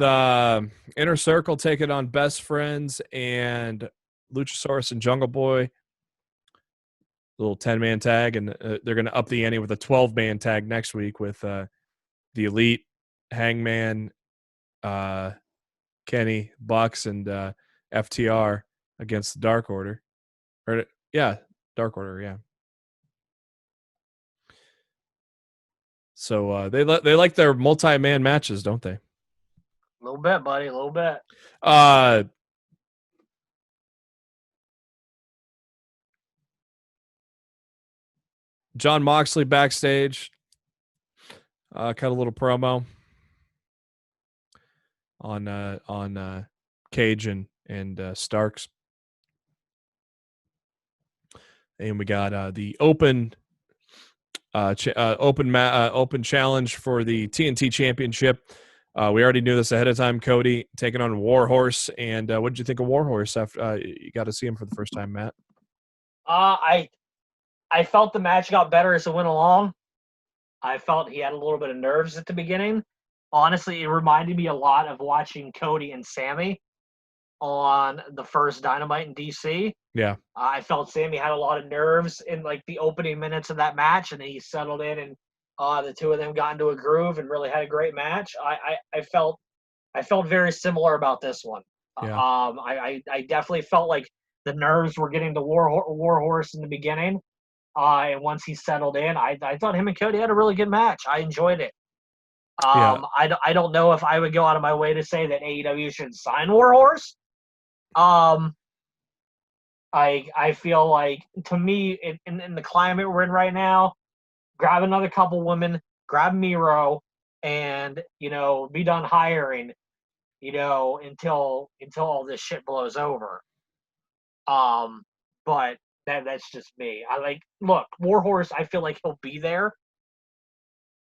Inner Circle taking on Best Friends and Luchasaurus and Jungle Boy. Little 10-man tag, and they're going to up the ante with a 12-man tag next week with the Elite, Hangman, Kenny, Bucks, and FTR against the Dark Order. Dark Order, yeah. So they like their multi-man matches, don't they? A little bit, buddy. A little bit. John Moxley backstage cut a little promo on Cage and Starks, and we got the open challenge for the TNT Championship. We already knew this ahead of time. Cody taking on Warhorse, and what did you think of Warhorse after you got to see him for the first time, Matt? I felt the match got better as it went along. I felt he had a little bit of nerves at the beginning. Honestly, it reminded me a lot of watching Cody and Sammy on the first Dynamite in DC. Yeah. I felt Sammy had a lot of nerves in like the opening minutes of that match, and he settled in, and the two of them got into a groove and really had a great match. I felt very similar about this one. Yeah. I definitely felt like the nerves were getting to Warhorse in the beginning. And once he settled in, I thought him and Cody had a really good match. I enjoyed it. I don't know if I would go out of my way to say that AEW should sign Warhorse. I feel like, to me, in the climate we're in right now, grab another couple women, grab Miro, and, be done hiring, until all this shit blows over. But that's just me. Look, Warhorse, I feel like he'll be there.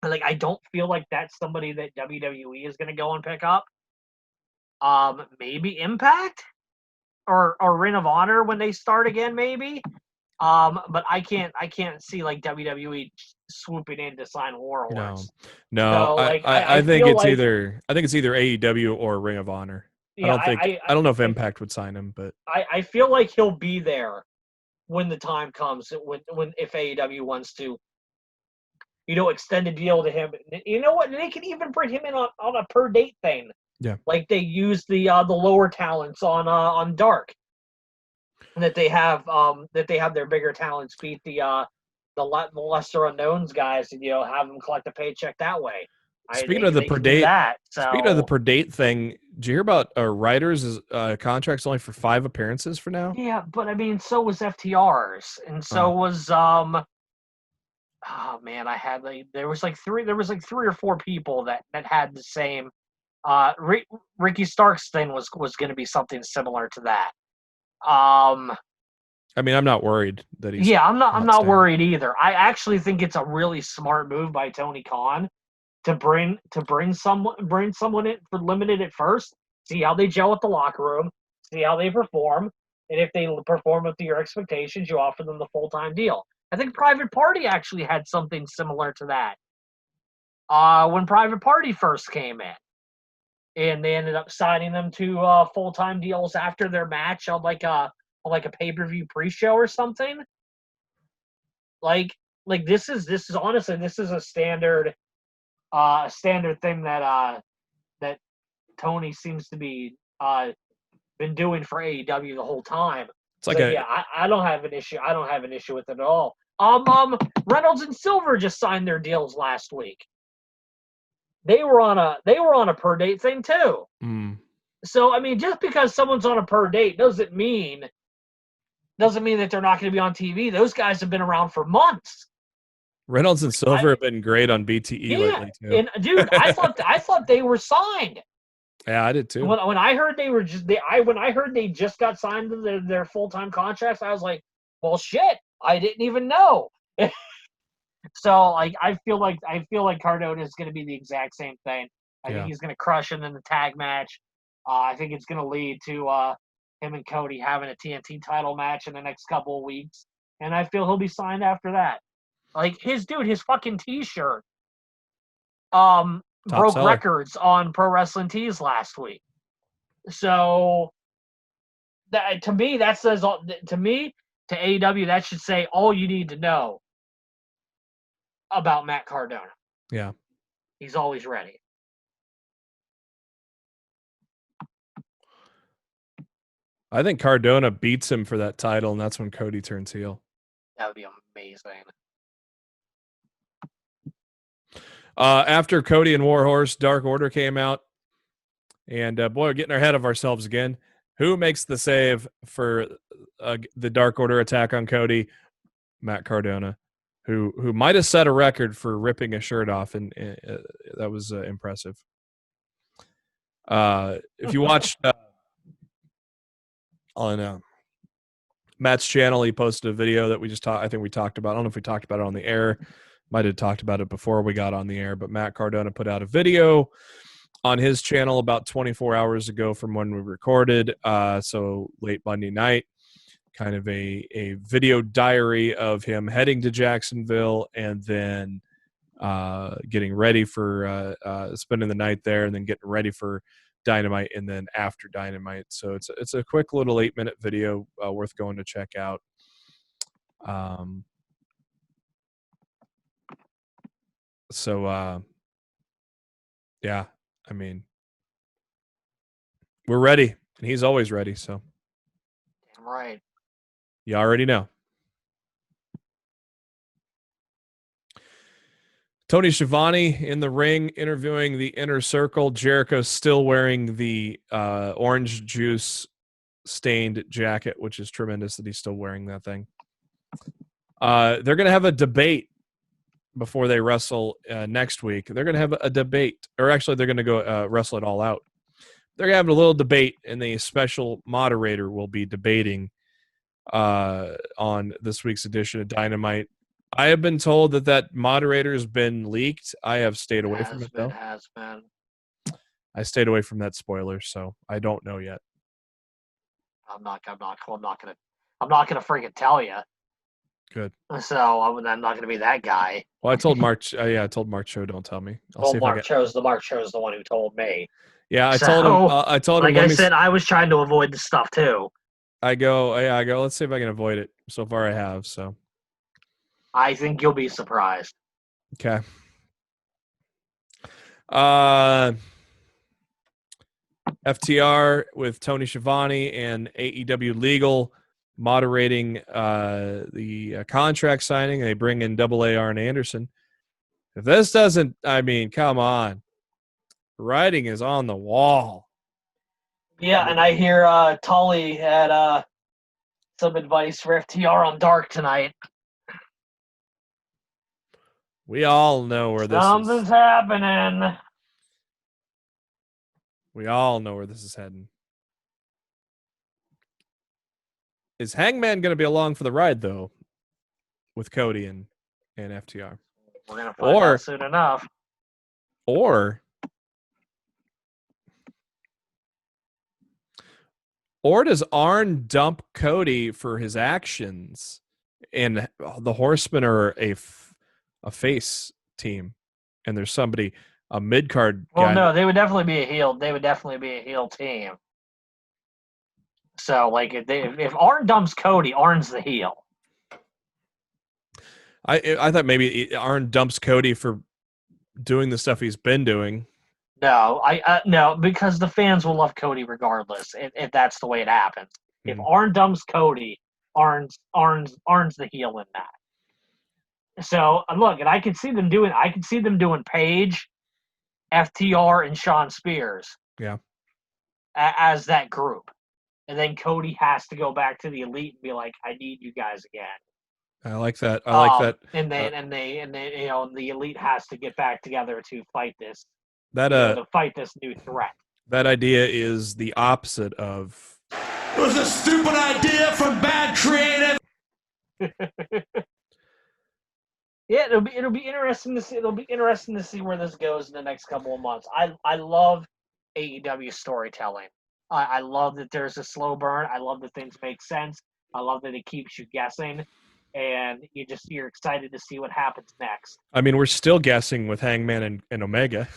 I don't feel like that's somebody that WWE is going to go and pick up. Maybe Impact or Ring of Honor when they start again, maybe. But I can't see like WWE swooping in to sign Warhorse. No. So, I think it's either AEW or Ring of Honor. Yeah, I don't know if Impact would sign him, but I feel like he'll be there when the time comes. If AEW wants to, extend a deal to him. You know what? They can even bring him in on a per date thing. Yeah. Like they use the lower talents on Dark, and that they have their bigger talents beat the lesser unknowns guys, and have them collect a paycheck that way. Speaking of the per date thing, did you hear about Ryder's contract's only for 5 appearances for now? Yeah, but I mean, so was FTR's, and so was oh man, there was like 3 or 4 people that had the same. Ricky Stark's thing was going to be something similar to that. I mean, I'm not worried that he's. Yeah, I'm not worried either. I actually think it's a really smart move by Tony Khan to bring someone in for limited at first, see how they gel with the locker room, see how they perform, and if they perform up to your expectations, you offer them the full-time deal. I think Private Party actually had something similar to that when Private Party first came in, and they ended up signing them to full-time deals after their match on like a pay-per-view pre-show or something. Like this is honestly, this is a standard thing that Tony seems to be been doing for AEW the whole time. It's like I don't have an issue. I don't have an issue with it at all. Reynolds and Silver just signed their deals last week. They were on a per date thing too. Mm. So I mean, just because someone's on a per date doesn't mean that they're not going to be on TV. Those guys have been around for months. Reynolds and Silver have been great on BTE lately too. And dude, I thought they were signed. Yeah, I did too. When I heard when I heard they just got signed to their full-time contracts, I was like, well, shit, I didn't even know. So I feel like Cardona is going to be the exact same thing. I think he's going to crush him in the tag match. I think it's going to lead to him and Cody having a TNT title match in the next couple of weeks, and I feel he'll be signed after that. Like his fucking T-shirt broke seller. records on Pro Wrestling Tees last week. So that to me, that says all. To me, to AEW, that should say all you need to know about Matt Cardona. Yeah. He's always ready. I think Cardona beats him for that title, and that's when Cody turns heel. That would be amazing. After Cody and Warhorse, Dark Order came out. And boy, we're getting ahead of ourselves again. Who makes the save for the Dark Order attack on Cody? Matt Cardona, who might have set a record for ripping a shirt off, and that was impressive. If you watched on Matt's channel, he posted a video that we just I think we talked about. I don't know if we talked about it on the air. Might have talked about it before we got on the air, but Matt Cardona put out a video on his channel about 24 hours ago from when we recorded, so late Monday night, kind of a video diary of him heading to Jacksonville and then getting ready for spending the night there and then getting ready for Dynamite and then after Dynamite. So it's a quick little 8-minute video worth going to check out. Yeah, I mean, we're ready, and he's always ready. So, Damn right. You already know. Tony Schiavone in the ring interviewing the Inner Circle. Jericho still wearing the orange juice stained jacket, which is tremendous that he's still wearing that thing. They're going to have a debate before they wrestle next week. They're going to have a debate, or actually they're going to go wrestle it all out. They're going to have a little debate, and the special moderator will be debating on this week's edition of Dynamite. I have been told that moderator has been leaked. I have stayed away from it, though. Has been. I stayed away from that spoiler, so I don't know yet. I'm not gonna freaking tell you. Good. So I'm not gonna be that guy. Well, I told Mark. I told Mark Cho, don't tell me. Mark Cho's the one who told me. Yeah, I told him. I told him. Like I said, I was trying to avoid the stuff too. I go. Let's see if I can avoid it. So far, I have. So. I think you'll be surprised. Okay. FTR with Tony Schiavone and AEW Legal moderating the contract signing. They bring in Double A Arn Anderson. If this doesn't, I mean, come on. Writing is on the wall. Yeah, and I hear Tully had some advice for FTR on Dark tonight. We all know where Something's happening. We all know where this is heading. Is Hangman going to be along for the ride, though, with Cody and FTR? We're going to find out soon enough. Or does Arn dump Cody for his actions, and the Horsemen are a face team, and there's somebody, a mid-card guy. Well, no, they would definitely be a heel. They would definitely be a heel team. So, like, if Arn dumps Cody, Arn's the heel. I thought maybe Arn dumps Cody for doing the stuff he's been doing. No, no, because the fans will love Cody regardless. If that's the way it happens. If Arn dumps Cody, Arn's the heel in that. So look, and I can see them doing Paige, FTR, and Shawn Spears. Yeah. As that group, and then Cody has to go back to the Elite and be like, "I need you guys again." I like that. I like that. And they, you know, the Elite has to get back together to fight this. To fight this new threat. That idea is the opposite of. It was a stupid idea from bad creative. Yeah, it'll be interesting to see. It'll be interesting to see where this goes in the next couple of months. I love AEW storytelling. I love that there's a slow burn. I love that things make sense. I love that it keeps you guessing. and you're excited to see what happens next. I mean, we're still guessing with Hangman and Omega.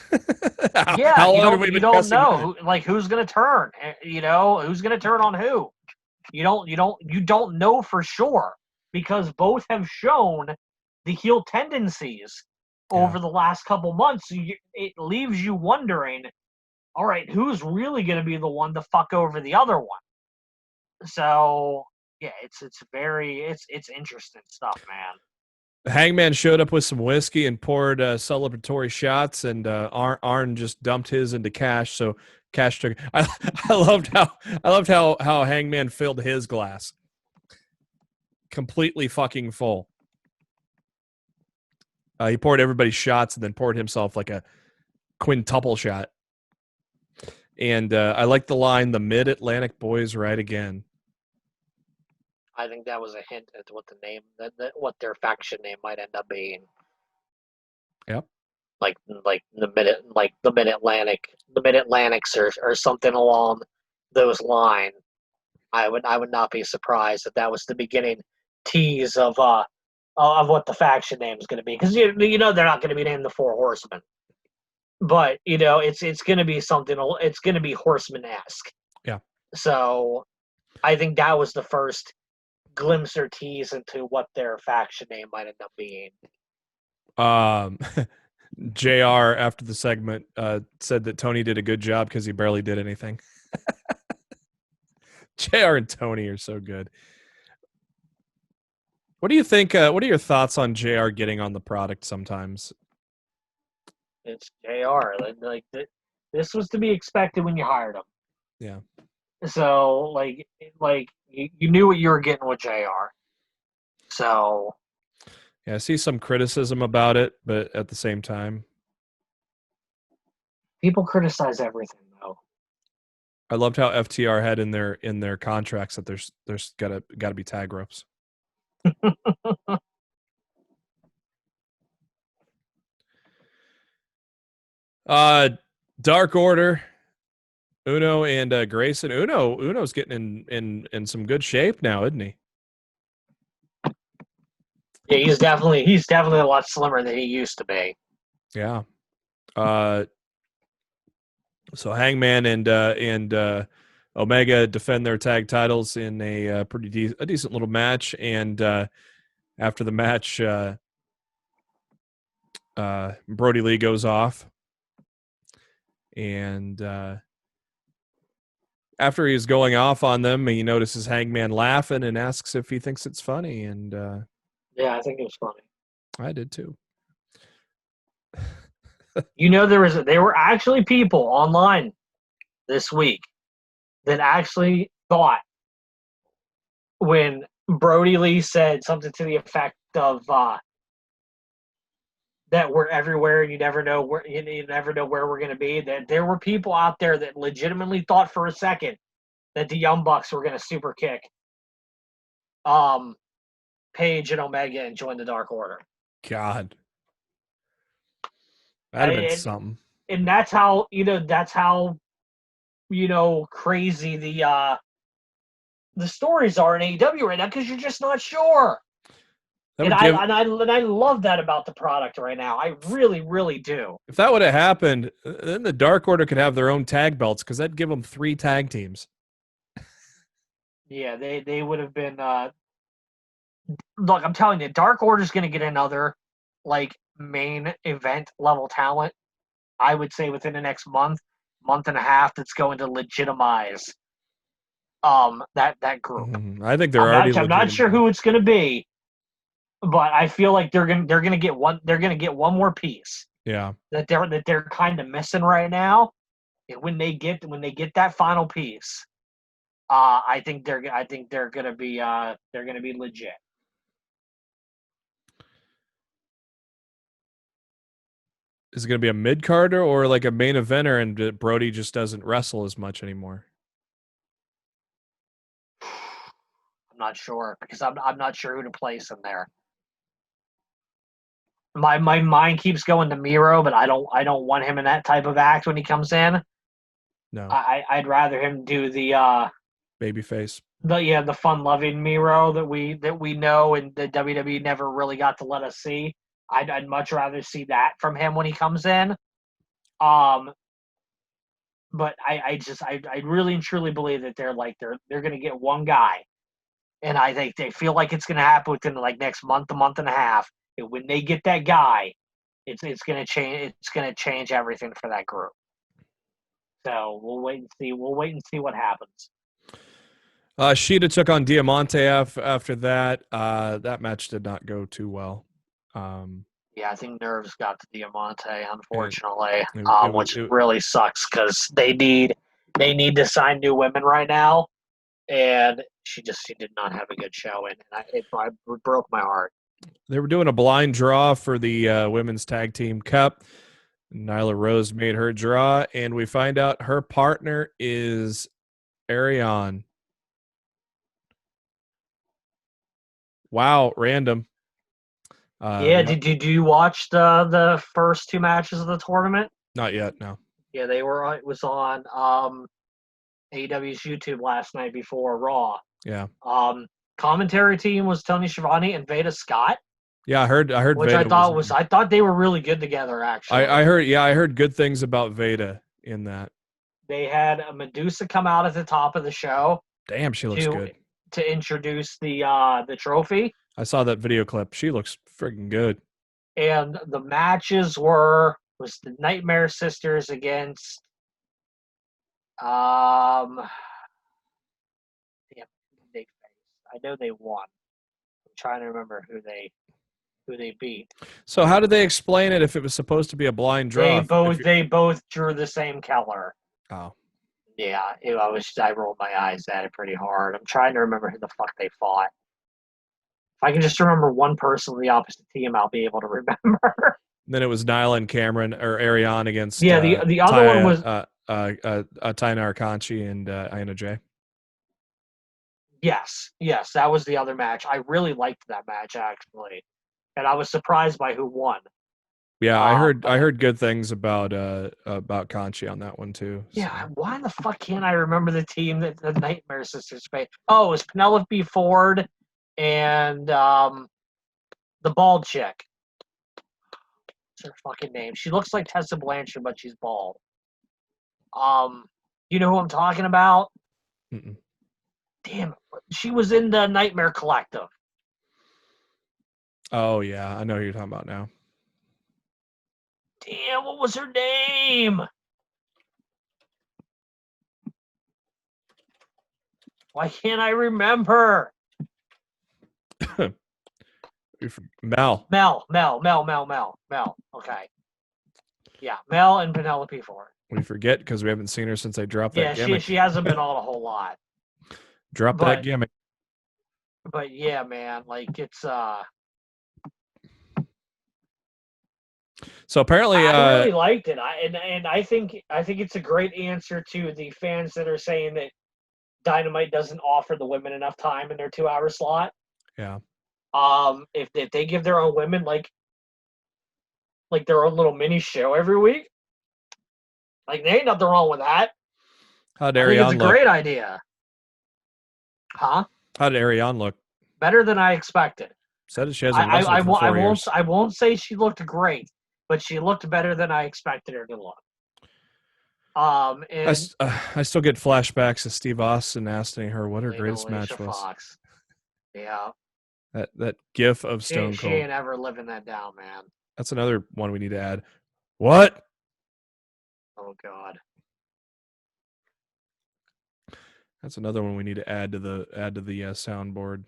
Yeah, How you long have we don't been guessing know that? who's gonna turn. Who's gonna turn on who. You don't know for sure because both have shown the heel tendencies over the last couple months. So it leaves you wondering, all right, who's really going to be the one to fuck over the other one? So yeah, it's interesting stuff, man. Hangman showed up with some whiskey and poured celebratory shots, and Arn just dumped his into Cash. So Cash took. I loved how Hangman filled his glass completely fucking full. He poured everybody's shots and then poured himself like a quintuple shot. And I like the line, "The Mid-Atlantic Boys ride again." I think that was a hint at what the name, what their faction name might end up being. Yep. Like the Mid-Atlantics or something along those lines. I would not be surprised if that was the beginning tease of what the faction name is going to be, because they're not going to be named the Four Horsemen, but it's going to be something. It's going to be Horseman-esque. Yeah. So I think that was the first glimpse or tease into what their faction name might end up being. JR after the segment said that Tony did a good job because he barely did anything. JR and Tony are so good. What do you think? What are your thoughts on JR getting on the product sometimes? It's JR. This was to be expected when you hired him. Yeah. So you knew what you were getting with JR. So yeah, I see some criticism about it, but at the same time, people criticize everything, though. I loved how FTR had in their contracts that there's gotta be tag ropes. Dark Order, Uno and Grayson. Uno's getting in some good shape now, isn't he? Yeah, he's definitely a lot slimmer than he used to be. Yeah. So Hangman and Omega defend their tag titles in a pretty decent little match, and after the match, Brody Lee goes off, and after he's going off on them, he notices Hangman laughing and asks if he thinks it's funny, and yeah, I think it was funny. I did too. There were actually people online this week that actually thought when Brody Lee said something to the effect of that we're everywhere and you never know where we're going to be, that there were people out there that legitimately thought for a second that the Young Bucks were going to super kick Paige and Omega and join the Dark Order. God. That'd have been something. And that's how crazy the stories are in AEW right now, because you're just not sure. And I love that about the product right now. I really, really do. If that would have happened, then the Dark Order could have their own tag belts, because that'd give them 3 tag teams. Yeah, they would have been. Look, I'm telling you, Dark Order's going to get another main event level talent. I would say within the next month and a half, that's going to legitimize that group. Mm-hmm. I think I'm not sure who it's going to be, but I feel like they're going to get one. They're going to get one more piece. Yeah. That they're kind of missing right now, and when they get that final piece, I think they're going to be legit. Is it going to be a mid-carder or like a main eventer, and Brody just doesn't wrestle as much anymore? I'm not sure, because I'm not sure who to place in there. My mind keeps going to Miro, but I don't want him in that type of act when he comes in. No. I'd rather him do the babyface. the fun-loving Miro that we know and the WWE never really got to let us see. I'd much rather see that from him when he comes in. But I really and truly believe that they're going to get one guy, and I think they feel like it's going to happen within like next month, a month and a half. And when they get that guy, it's going to change. It's going to change everything for that group. So we'll wait and see. We'll wait and see what happens. Shida took on Diamante after that. That match did not go too well. Yeah, I think nerves got to Diamante, unfortunately, which it really sucks because they need to sign new women right now, and she did not have a good showing, and it broke my heart. They were doing a blind draw for the Women's Tag Team Cup. Nyla Rose made her draw, and we find out her partner is Ariane. Wow, random. Yeah, did you watch the first two matches of the tournament? Not yet, no. Yeah, they were. It was on AEW's YouTube last night before Raw. Yeah. Commentary team was Tony Schiavone and Veda Scott. Yeah, I heard. Which Veda I thought they were really good together. Actually, I heard good things about Veda in that. They had a Medusa come out at the top of the show. Damn, she looks good. To introduce the trophy. I saw that video clip. She looks freaking good. And the matches was the Nightmare Sisters against damn, they faced. I know they won. I'm trying to remember who they beat. So how did they explain it if it was supposed to be a blind draw? They both drew the same color. Oh. Yeah, I rolled my eyes at it pretty hard. I'm trying to remember who the fuck they fought. If I can just remember one person on the opposite team, I'll be able to remember. Then it was Nyla and Cameron or Ariane against the other one was Taina Arkanchi and Aina Jay. Yes, that was the other match. I really liked that match actually, and I was surprised by who won. Yeah, I heard good things about Conchi on that one too. So. Yeah, why the fuck can't I remember the team that the Nightmare Sisters faced? Oh, it was Penelope Ford and the bald chick. What's her fucking name? She looks like Tessa Blanchard, but she's bald. You know who I'm talking about? Mm-mm. Damn, she was in the Nightmare Collective. Oh yeah, I know who you're talking about now. Damn, what was her name? Why can't I remember? Mel. Okay. Yeah, Mel and Penelope Ford. We forget because we haven't seen her since I dropped that gimmick. Yeah, she hasn't been on a whole lot. That gimmick. But yeah, man, like it's So apparently, I really liked it. I think it's a great answer to the fans that are saying that Dynamite doesn't offer the women enough time in their 2-hour slot. Yeah. If they give their own women like their own little mini show every week, like there ain't nothing wrong with that. How'd Ariane look? It's a great idea. Huh? How did Ariane look? Better than I expected. Said she hasn't wrestled for 4 years. I won't say she looked great, but she looked better than I expected her to look. And I still get flashbacks of Steve Austin asking her what her greatest match was. Fox. Yeah. That gif of Stone Cold. She ain't ever living that down, man. That's another one we need to add. What? Oh God. That's another one we need to add to the soundboard.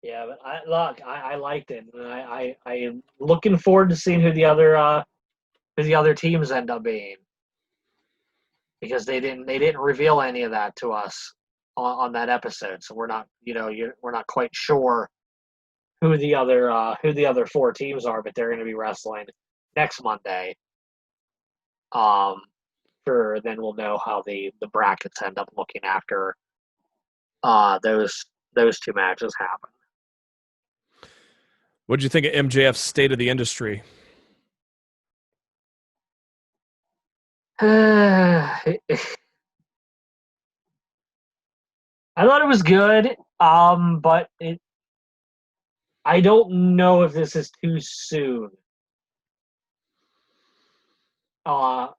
Yeah, but I liked it, and I am looking forward to seeing who the other teams end up being, because they didn't reveal any of that to us on that episode, so we're not quite sure who the other 4 teams are, but they're going to be wrestling next Monday. Then we'll know how the brackets end up looking after those 2 matches happen. What did you think of MJF's State of the Industry? I I thought it was good, but I don't know if this is too soon. For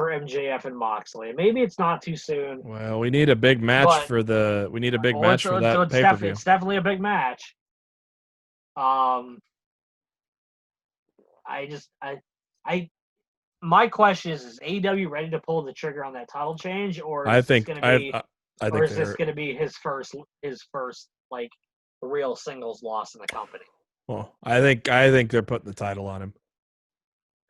MJF and Moxley. Maybe it's not too soon. Well, we need a big match for that pay-per-view. It's definitely a big match. My question is AEW ready to pull the trigger on that title change, or is this going to be his first like real singles loss in the company? Well, I think they're putting the title on him.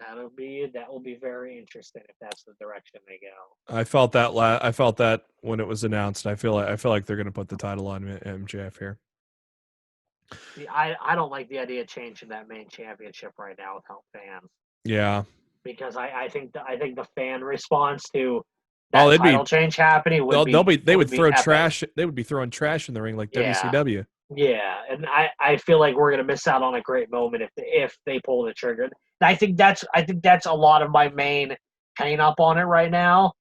That will be very interesting if that's the direction they go. I felt that when it was announced. I feel like they're going to put the title on MJF here. See, I don't like the idea of changing that main championship right now without fans. Yeah, because I think the fan response to that title change happening would they would throw trash. They would be throwing trash in the ring like WCW. Yeah, and I feel like we're gonna miss out on a great moment if they pull the trigger. And I think that's a lot of my main hang up on it right now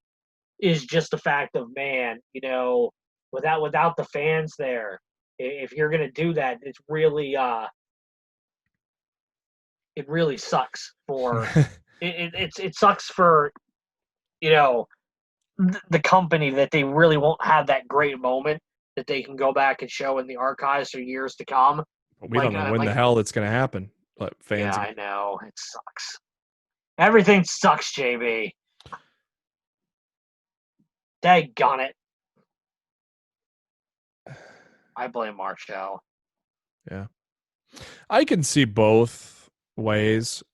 is just the fact of, man, without the fans there, if you're gonna do that, it's really it really sucks for it sucks for the company that they really won't have that great moment that they can go back and show in the archives for years to come. We don't know when the hell it's going to happen. But fans, yeah, I know it sucks. Everything sucks, JB. Daggone it. I blame Marshall. Yeah, I can see both ways.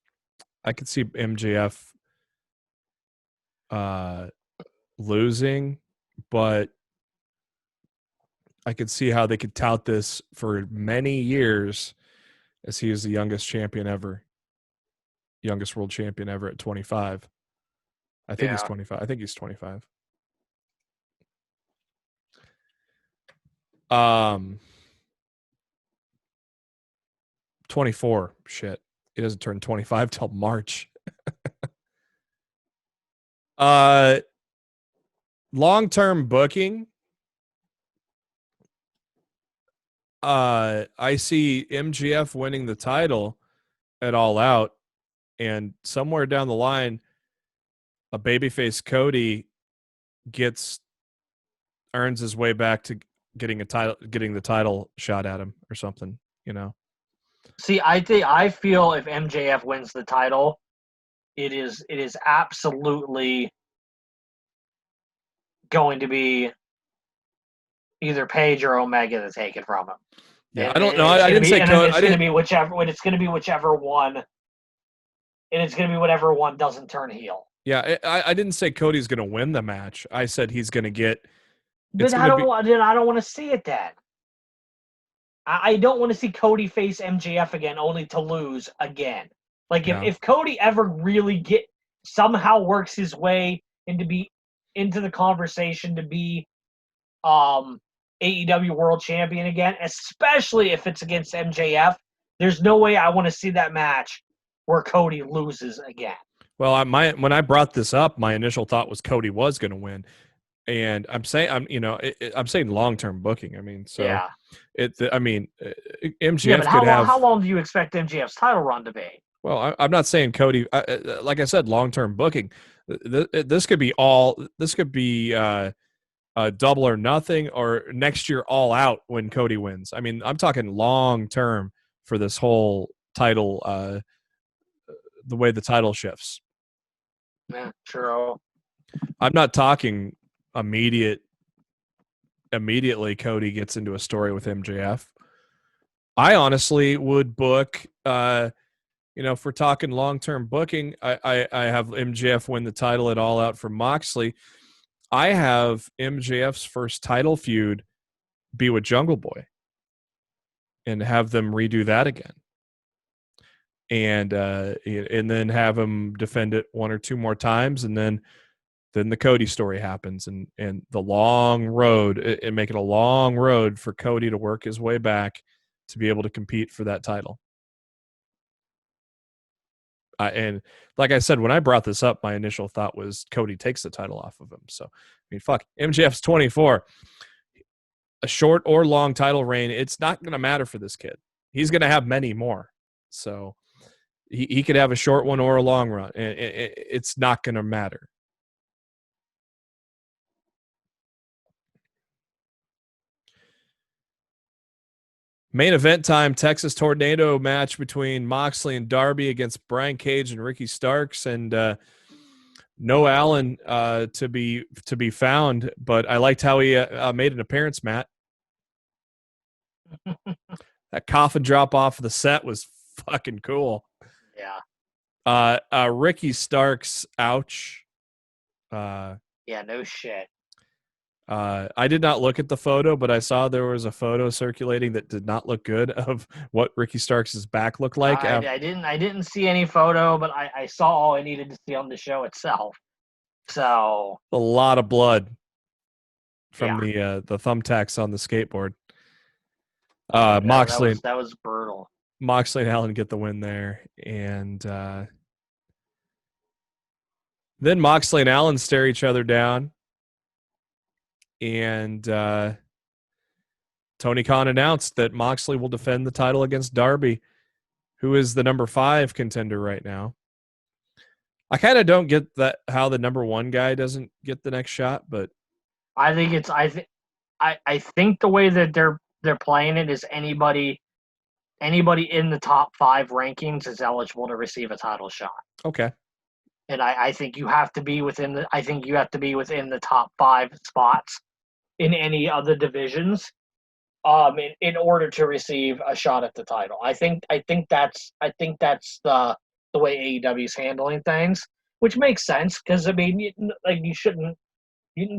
I could see MJF losing, but I could see how they could tout this for many years as he is the youngest champion ever. Youngest world champion ever at 25. I think he's 25. I think he's 25. 24. Shit. He doesn't turn 25 till March. Long-term booking. I see MJF winning the title at All Out, and somewhere down the line, a babyface Cody earns his way back to getting the title shot at him or something, See, I feel if MJF wins the title, it is absolutely going to be either Page or Omega to take it from him. Yeah, I don't know. I didn't say Cody. It's going to be whichever one, and it's going to be whatever one doesn't turn heel. Yeah, I didn't say Cody's going to win the match. I said he's going to get. Then I don't want to see it then. I don't want to see Cody face MJF again, only to lose again. Like if Cody ever really somehow works his way into the conversation to be AEW World Champion again, especially if it's against MJF, there's no way I want to see that match where Cody loses again. Well, when I brought this up, my initial thought was Cody was going to win, and I'm saying I'm saying long-term booking. I mean, so yeah. MJF but how long do you expect MJF's title run to be? Well, I'm not saying Cody. Like I said, long-term booking. This could be Double or Nothing, or next year All Out when Cody wins. I mean, I'm talking long-term for this whole title. The way the title shifts. Yeah, true. I'm not talking immediately Cody gets into a story with MJF. I honestly would book, if we're talking long-term booking, I have MJF win the title at All Out for Moxley. I have MJF's first title feud be with Jungle Boy and have them redo that again. And then have him defend it one or two more times, and then the Cody story happens, and the long road, and make it a long road for Cody to work his way back to be able to compete for that title. And like I said, when I brought this up, my initial thought was Cody takes the title off of him. So, I mean, fuck, MJF's 24. a short or long title reign, it's not going to matter for this kid. He's going to have many more. So he could have a short one or a long run. And it's not going to matter. Main event time, Texas Tornado match between Moxley and Darby against Brian Cage and Ricky Starks, and no Allen to be found. But I liked how he made an appearance, Matt. That coffin drop off of the set was fucking cool. Yeah. Ricky Starks, ouch. Yeah, no shit. I did not look at the photo, but I saw there was a photo circulating that did not look good of what Ricky Starks' back looked like. I didn't see any photo, but I saw all I needed to see on the show itself. So a lot of blood from the thumbtacks on the skateboard. Moxley that was brutal. Moxley and Allen get the win there, and then Moxley and Allen stare each other down. And Tony Khan announced that Moxley will defend the title against Darby, who is the number 5 contender right now. I kind of don't get that how the number 1 guy doesn't get the next shot, but I think the way that they're playing it is anybody in the top 5 rankings is eligible to receive a title shot. Okay. And I think you have to be within the top 5 spots in any other divisions, in order to receive a shot at the title. I think that's the way AEW is handling things, which makes sense because I mean, the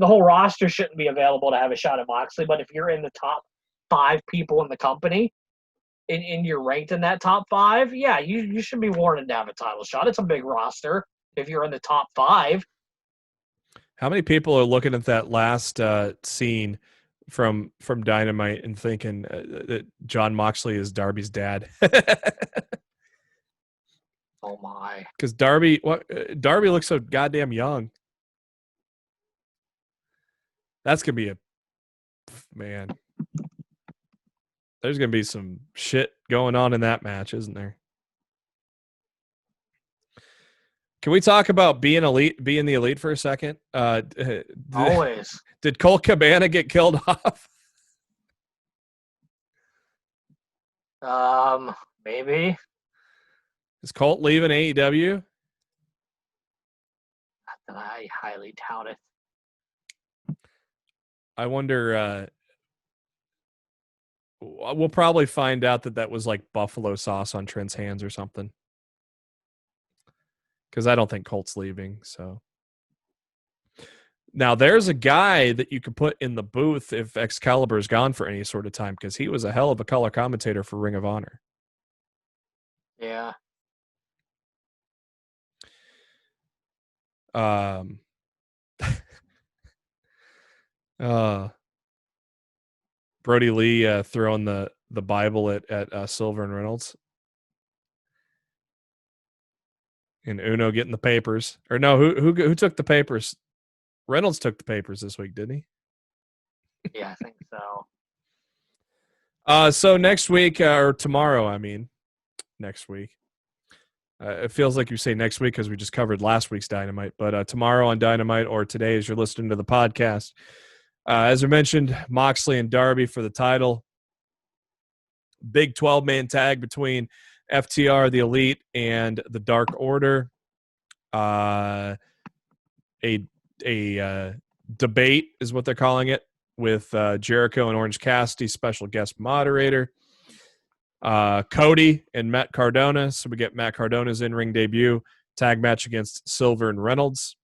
whole roster shouldn't be available to have a shot at Moxley, but if you're in the top 5 people in the company, and you're ranked in that top 5, yeah, you should be warranted to have a title shot. It's a big roster if you're in the top 5. How many people are looking at that last scene from Dynamite and thinking that John Moxley is Darby's dad? Oh my! Because Darby looks so goddamn young. That's gonna be a man. There's gonna be some shit going on in that match, isn't there? Can we talk about being the elite for a second? Always. Did Colt Cabana get killed off? Maybe. Is Colt leaving AEW? I highly doubt it. I wonder. We'll probably find out that was like buffalo sauce on Trent's hands or something. Because I don't think Colt's leaving. So now there's a guy that you could put in the booth if Excalibur's gone for any sort of time, because he was a hell of a color commentator for Ring of Honor. Yeah. Brody Lee throwing the Bible at Silver and Reynolds. And Uno getting the papers. Or no, who took the papers? Reynolds took the papers this week, didn't he? Yeah, I think so. So next week, or tomorrow, I mean, next week. It feels like you say next week because we just covered last week's Dynamite. But tomorrow on Dynamite, or today as you're listening to the podcast, as I mentioned, Moxley and Darby for the title. Big 12-man tag between FTR, the Elite, and the Dark Order. A debate is what they're calling it, with Jericho and Orange Cassidy, special guest moderator. Cody and Matt Cardona. So we get Matt Cardona's in-ring debut, tag match against Silver and Reynolds.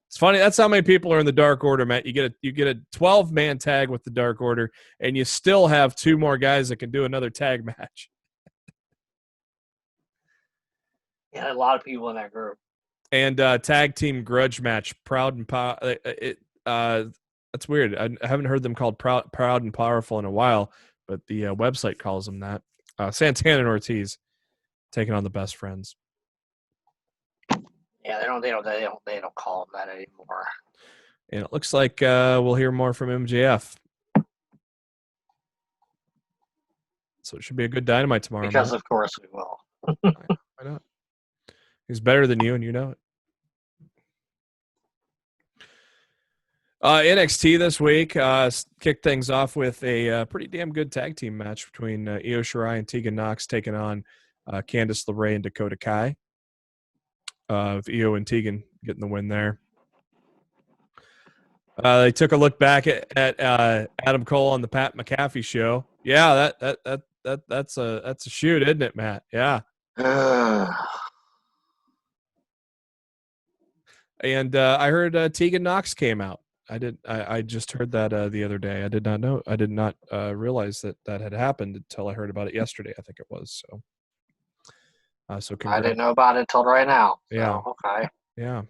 It's funny. That's how many people are in the Dark Order, Matt. You get a 12-man tag with the Dark Order, and you still have 2 more guys that can do another tag match. Yeah, a lot of people in that group. And tag team grudge match, Proud and that's weird. I haven't heard them called Proud and Powerful in a while, but the website calls them that. Santana and Ortiz taking on the Best Friends. Yeah, they don't call them that anymore. And it looks like we'll hear more from MJF So it should be a good Dynamite tomorrow. Because Matt. of course we will. Why not? He's better than you, and you know it. NXT this week kicked things off with a pretty damn good tag team match between Io Shirai and Tegan Nox taking on Candice LeRae and Dakota Kai. With Io and Tegan getting the win there. They took a look back at Adam Cole on the Pat McAfee show. Yeah, that's a shoot, isn't it, Matt? Yeah. And I heard Tegan Nox came out. I just heard that the other day. I did not know. I did not realize that had happened until I heard about it yesterday. I think it was so. So I didn't know about it until right now. So, yeah. Okay. Yeah.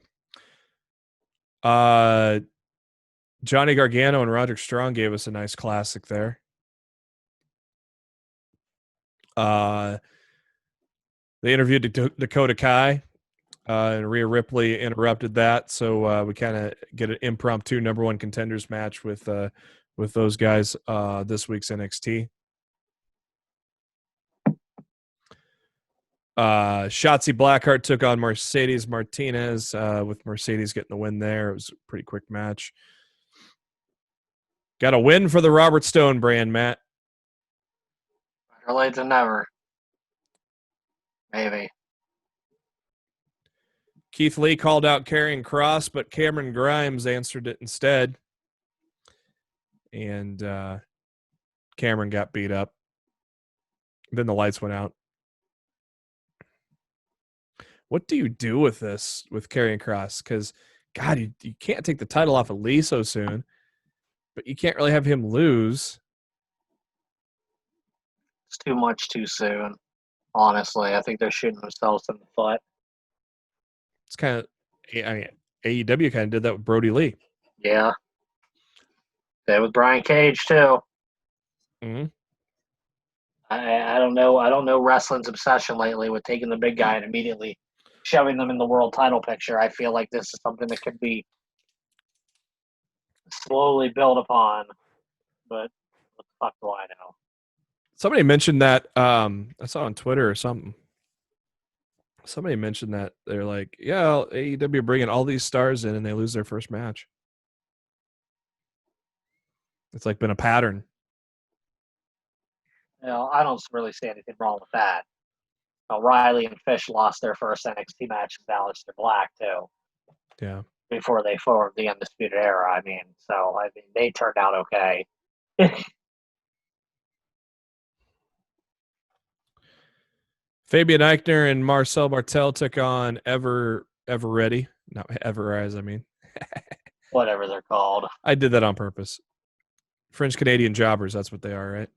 Johnny Gargano and Roderick Strong gave us a nice classic there. They interviewed Dakota Kai. And Rhea Ripley interrupted that, so we kind of get an impromptu number one contenders match with those guys this week's NXT. Shotzi Blackheart took on Mercedes Martinez, with Mercedes getting the win there. It was a pretty quick match. Got a win for the Robert Stone brand, Matt. Better late than never. Maybe. Keith Lee called out Karrion Kross, but Cameron Grimes answered it instead. And Cameron got beat up. Then the lights went out. What do you do with this, with Karrion Kross? Because, God, you can't take the title off of Lee so soon, but you can't really have him lose. It's too much too soon. Honestly, I think they're shooting themselves in the foot. It's kind of, I mean, AEW kind of did that with Brody Lee. Yeah. Did with Brian Cage too. Mm-hmm. I don't know. I don't know wrestling's obsession lately with taking the big guy and immediately shoving them in the world title picture. I feel like this is something that could be slowly built upon. But what the fuck do I know? Somebody mentioned that. I saw on Twitter or something. Somebody mentioned that they're like, yeah, AEW bringing all these stars in and they lose their first match. It's like been a pattern. You know, I don't really see anything wrong with that. Riley and Fish lost their first NXT match with Aleister Black too. Yeah. Before they formed the Undisputed Era. I mean, they turned out okay. Fabian Eichner and Marcel Martel took on Ever Ready. Not Everrise, I mean. Whatever they're called. I did that on purpose. French Canadian jobbers, that's what they are, right?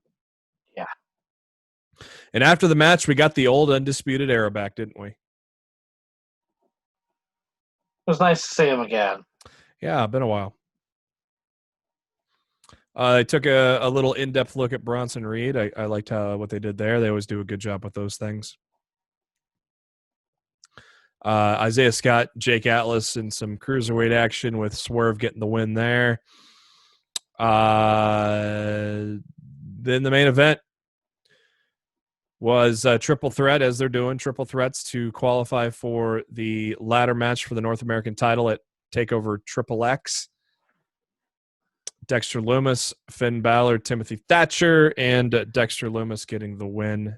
Yeah. And after the match, we got the old Undisputed Era back, didn't we? It was nice to see him again. Yeah, been a while. They took a little in-depth look at Bronson Reed. I liked what they did there. They always do a good job with those things. Isaiah Scott, Jake Atlas, and some cruiserweight action with Swerve getting the win there. Then the main event was triple threat, as they're doing triple threats to qualify for the ladder match for the North American title at TakeOver Triple X. Dexter Lumis, Finn Balor, Timothy Thatcher, and Dexter Lumis getting the win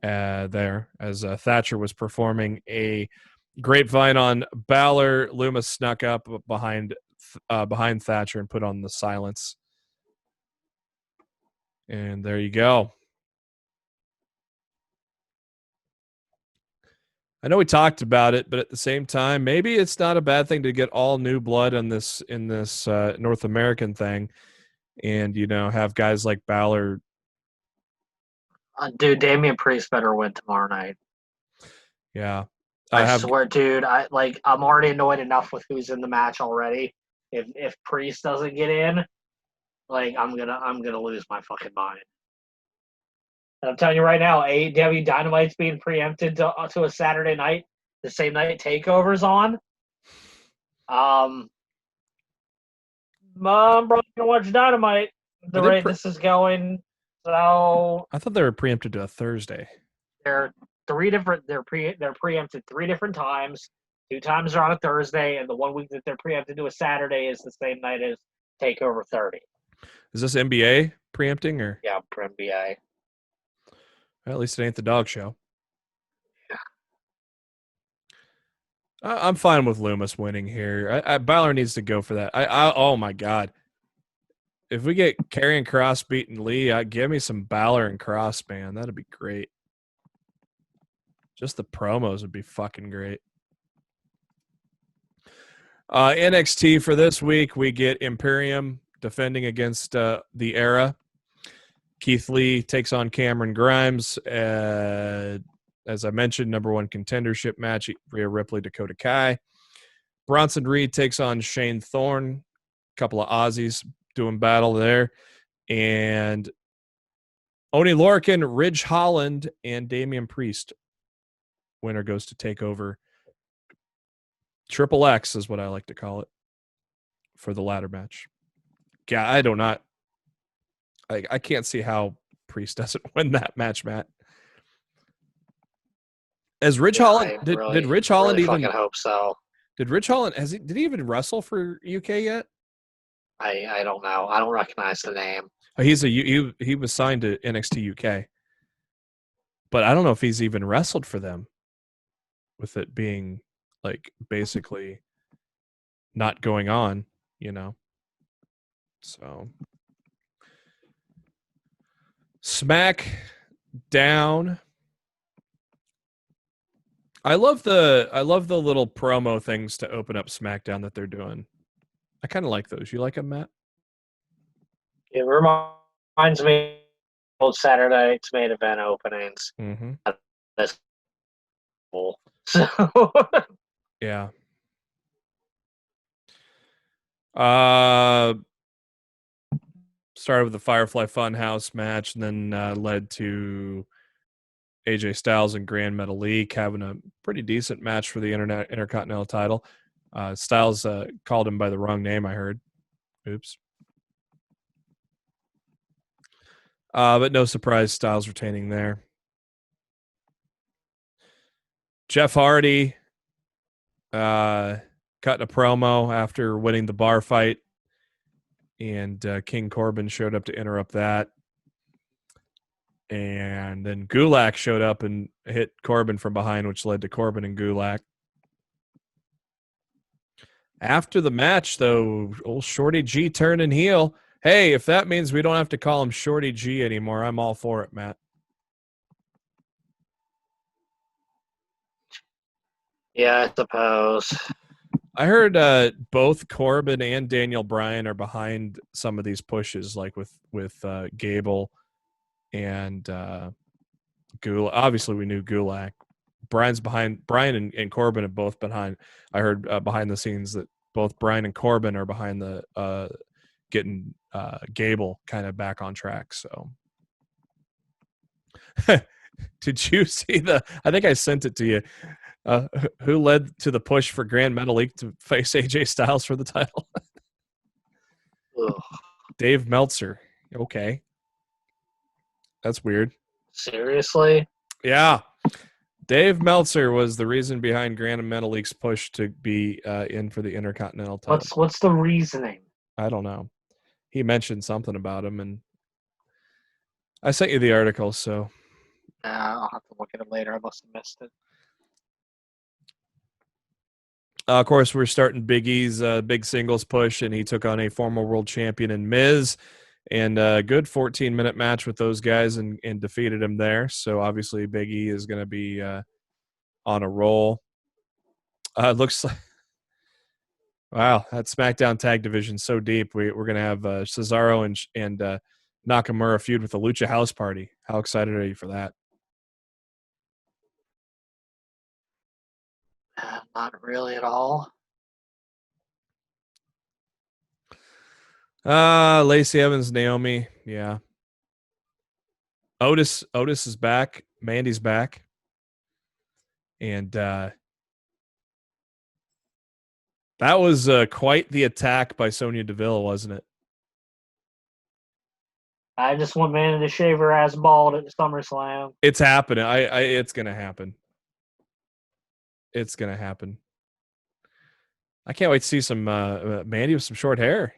there as Thatcher was performing a grapevine on Balor. Lumis snuck up behind Thatcher and put on the silence. And there you go. I know we talked about it, but at the same time, maybe it's not a bad thing to get all new blood in this North American thing, and have guys like Balor. Dude, Damian Priest better win tomorrow night. Yeah, I swear, dude. I'm already annoyed enough with who's in the match already. If Priest doesn't get in, I'm gonna lose my fucking mind. And I'm telling you right now, AEW Dynamite's being preempted to a Saturday night, the same night TakeOver's on. I'm probably gonna watch Dynamite the rate this is going. So I thought they were preempted to a Thursday. they're preempted 3 different times. 2 times are on a Thursday, and the 1 week that they're preempted to a Saturday is the same night as Takeover 30. Is this NBA preempting or? Yeah, for NBA. Well, at least it ain't the dog show. Yeah. I'm fine with Loomis winning here. Balor needs to go for that. Oh my God. If we get Karrion Kross beating Lee, give me some Balor and Kross, man. That'd be great. Just the promos would be fucking great. NXT for this week, we get Imperium defending against the Era. Keith Lee takes on Cameron Grimes. As I mentioned, #1 contendership match, Rhea Ripley, Dakota Kai. Bronson Reed takes on Shane Thorne. A couple of Aussies doing battle there. And Oney Lorcan, Ridge Holland, and Damian Priest. Winner goes to take over. Triple X is what I like to call it for the ladder match. Yeah, I can't see how Priest doesn't win that match, Matt. As Ridge Holland, did Ridge Holland even fucking hope so. Did Ridge Holland did he even wrestle for UK yet? I don't know. I don't recognize the name. He was signed to NXT UK, but I don't know if he's even wrestled for them. With it being like basically not going on, you know. So SmackDown. I love the little promo things to open up SmackDown that they're doing. I kind of like those. You like them, Matt? It reminds me of old Saturday Night's Main Event openings. Mm-hmm. That's cool. So Yeah. Started with the Firefly Funhouse match, and then led to AJ Styles and Grand Metalik having a pretty decent match for the Intercontinental title. Styles called him by the wrong name, I heard. Oops. But no surprise, Styles retaining there. Jeff Hardy cutting a promo after winning the bar fight, and King Corbin showed up to interrupt that. And then Gulak showed up and hit Corbin from behind, which led to Corbin and Gulak. After the match, though, old Shorty G turning heel. Hey, if that means we don't have to call him Shorty G anymore, I'm all for it, Matt. yeah, I suppose. I heard both Corbin and Daniel Bryan are behind some of these pushes, like with Gable and Gulak. Obviously, we knew Gulak. Brian's behind. Brian and Corbin have both behind. I heard behind the scenes that both Brian and Corbin are behind the getting Gable kind of back on track. So, did you see I think I sent it to you. Who led to the push for Grand Metalik to face AJ Styles for the title? Dave Meltzer. Okay. That's weird. Seriously? Yeah. Dave Meltzer was the reason behind Grand Metalik's push to be in for the Intercontinental title. What's the reasoning? I don't know. He mentioned something about him, and I sent you the article, so. I'll have to look at it later. I must have missed it. Of course, we're starting Big E's big singles push, and he took on a former world champion in Miz, and a good 14-minute match with those guys and defeated him there. So obviously Big E is going to be on a roll. Looks like, wow, that SmackDown tag division so deep. We're going to have Cesaro and Nakamura feud with the Lucha House Party. How excited are you for that? Not really at all. Lacey Evans, Naomi, yeah. Otis is back. Mandy's back. And that was quite the attack by Sonya Deville, wasn't it? I just want Mandy to shave her ass bald at SummerSlam. It's happening. It's gonna happen. It's gonna happen. I can't wait to see some Mandy with some short hair.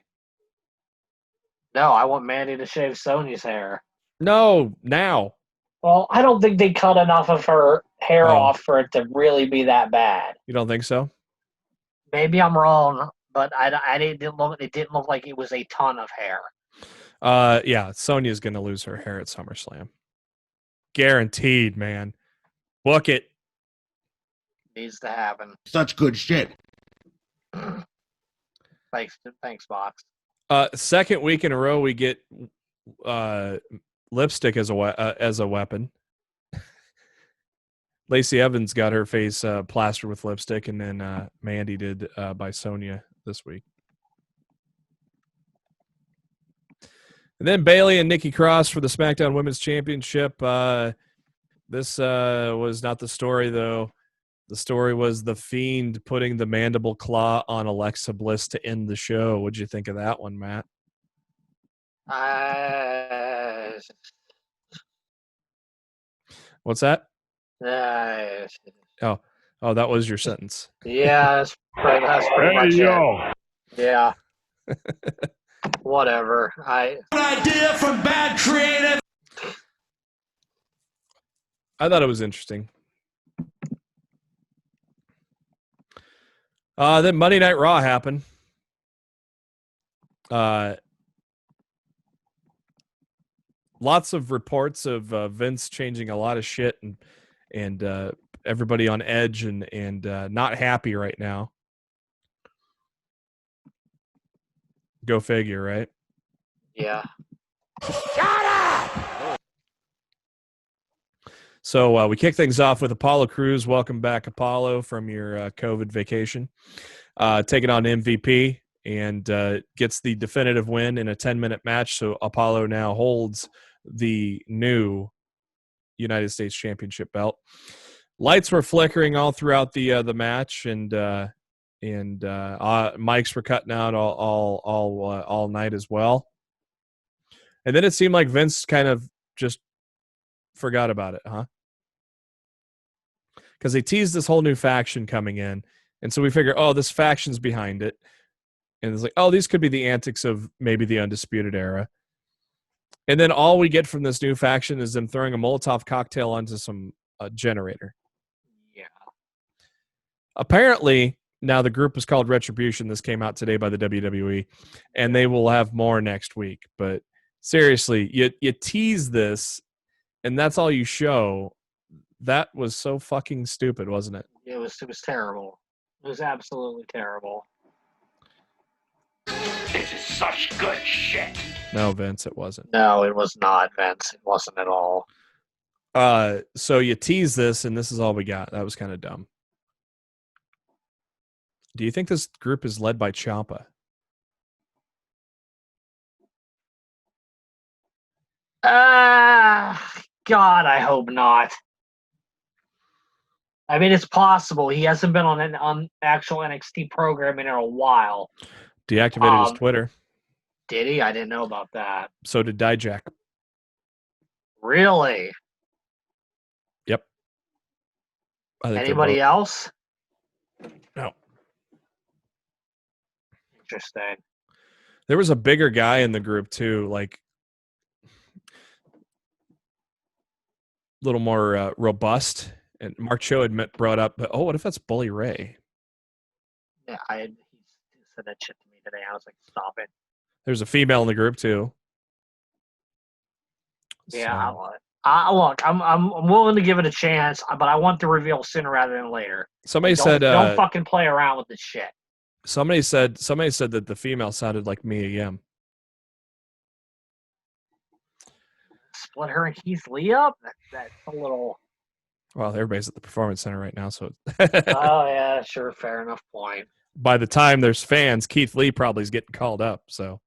No, I want Mandy to shave Sonya's hair. No, now. Well, I don't think they cut enough of her hair off for it to really be that bad. You don't think so? Maybe I'm wrong, but it didn't look like it was a ton of hair. Yeah, Sonya's gonna lose her hair at SummerSlam. Guaranteed, man. Book it. Needs to happen. Such good shit. Thanks, Box. Second week in a row, we get lipstick as a weapon. Lacey Evans got her face plastered with lipstick, and then Mandy did by Sonya this week. And then Bayley and Nikki Cross for the SmackDown Women's Championship. This was not the story, though. The story was The Fiend putting the mandible claw on Alexa Bliss to end the show. What'd you think of that one, Matt? What's that? Oh, that was your sentence. Yeah, that's pretty much it. Yeah. Whatever. Idea from bad creative. I thought it was interesting. Then Monday Night Raw happened. Lots of reports of Vince changing a lot of shit and everybody on edge and not happy right now. Go figure, right? Yeah. Shut up! So we kick things off with Apollo Crews. Welcome back, Apollo, from your COVID vacation. Taking on MVP and gets the definitive win in a 10-minute match. So Apollo now holds the new United States Championship belt. Lights were flickering all throughout the match, and mics were cutting out all night as well. And then it seemed like Vince kind of just forgot about it, huh? Because they teased this whole new faction coming in, and so we figure, oh, this faction's behind it, and it's like, oh, these could be the antics of maybe the Undisputed Era. And then all we get from this new faction is them throwing a Molotov cocktail onto some generator. Yeah. Apparently, now the group is called Retribution. This came out today by the WWE, and they will have more next week. But seriously, you tease this, and that's all you show. That was so fucking stupid, wasn't it? It was terrible. It was absolutely terrible. This is such good shit. No, Vince, it wasn't. No, it was not, Vince. It wasn't at all. So you tease this, and this is all we got. That was kind of dumb. Do you think this group is led by Ciampa? God, I hope not. I mean, it's possible. He hasn't been on an actual NXT program in a while. Deactivated his Twitter. Did he? I didn't know about that. So did Dijak. Really? Yep. Anybody else? No. Interesting. There was a bigger guy in the group too, like a little more robust. And Mark Cho had brought up, oh, what if that's Bully Ray? Yeah, he said that shit to me today. I was like, stop it. There's a female in the group too. Yeah, look, I'm willing to give it a chance, but I want the reveal sooner rather than later. Somebody said, don't fucking play around with this shit. Somebody said that the female sounded like Mia Yim. Split her and Keith Lee up? That's a little. Well, everybody's at the Performance Center right now, so. Oh yeah, sure, fair enough point. By the time there's fans, Keith Lee probably is getting called up. So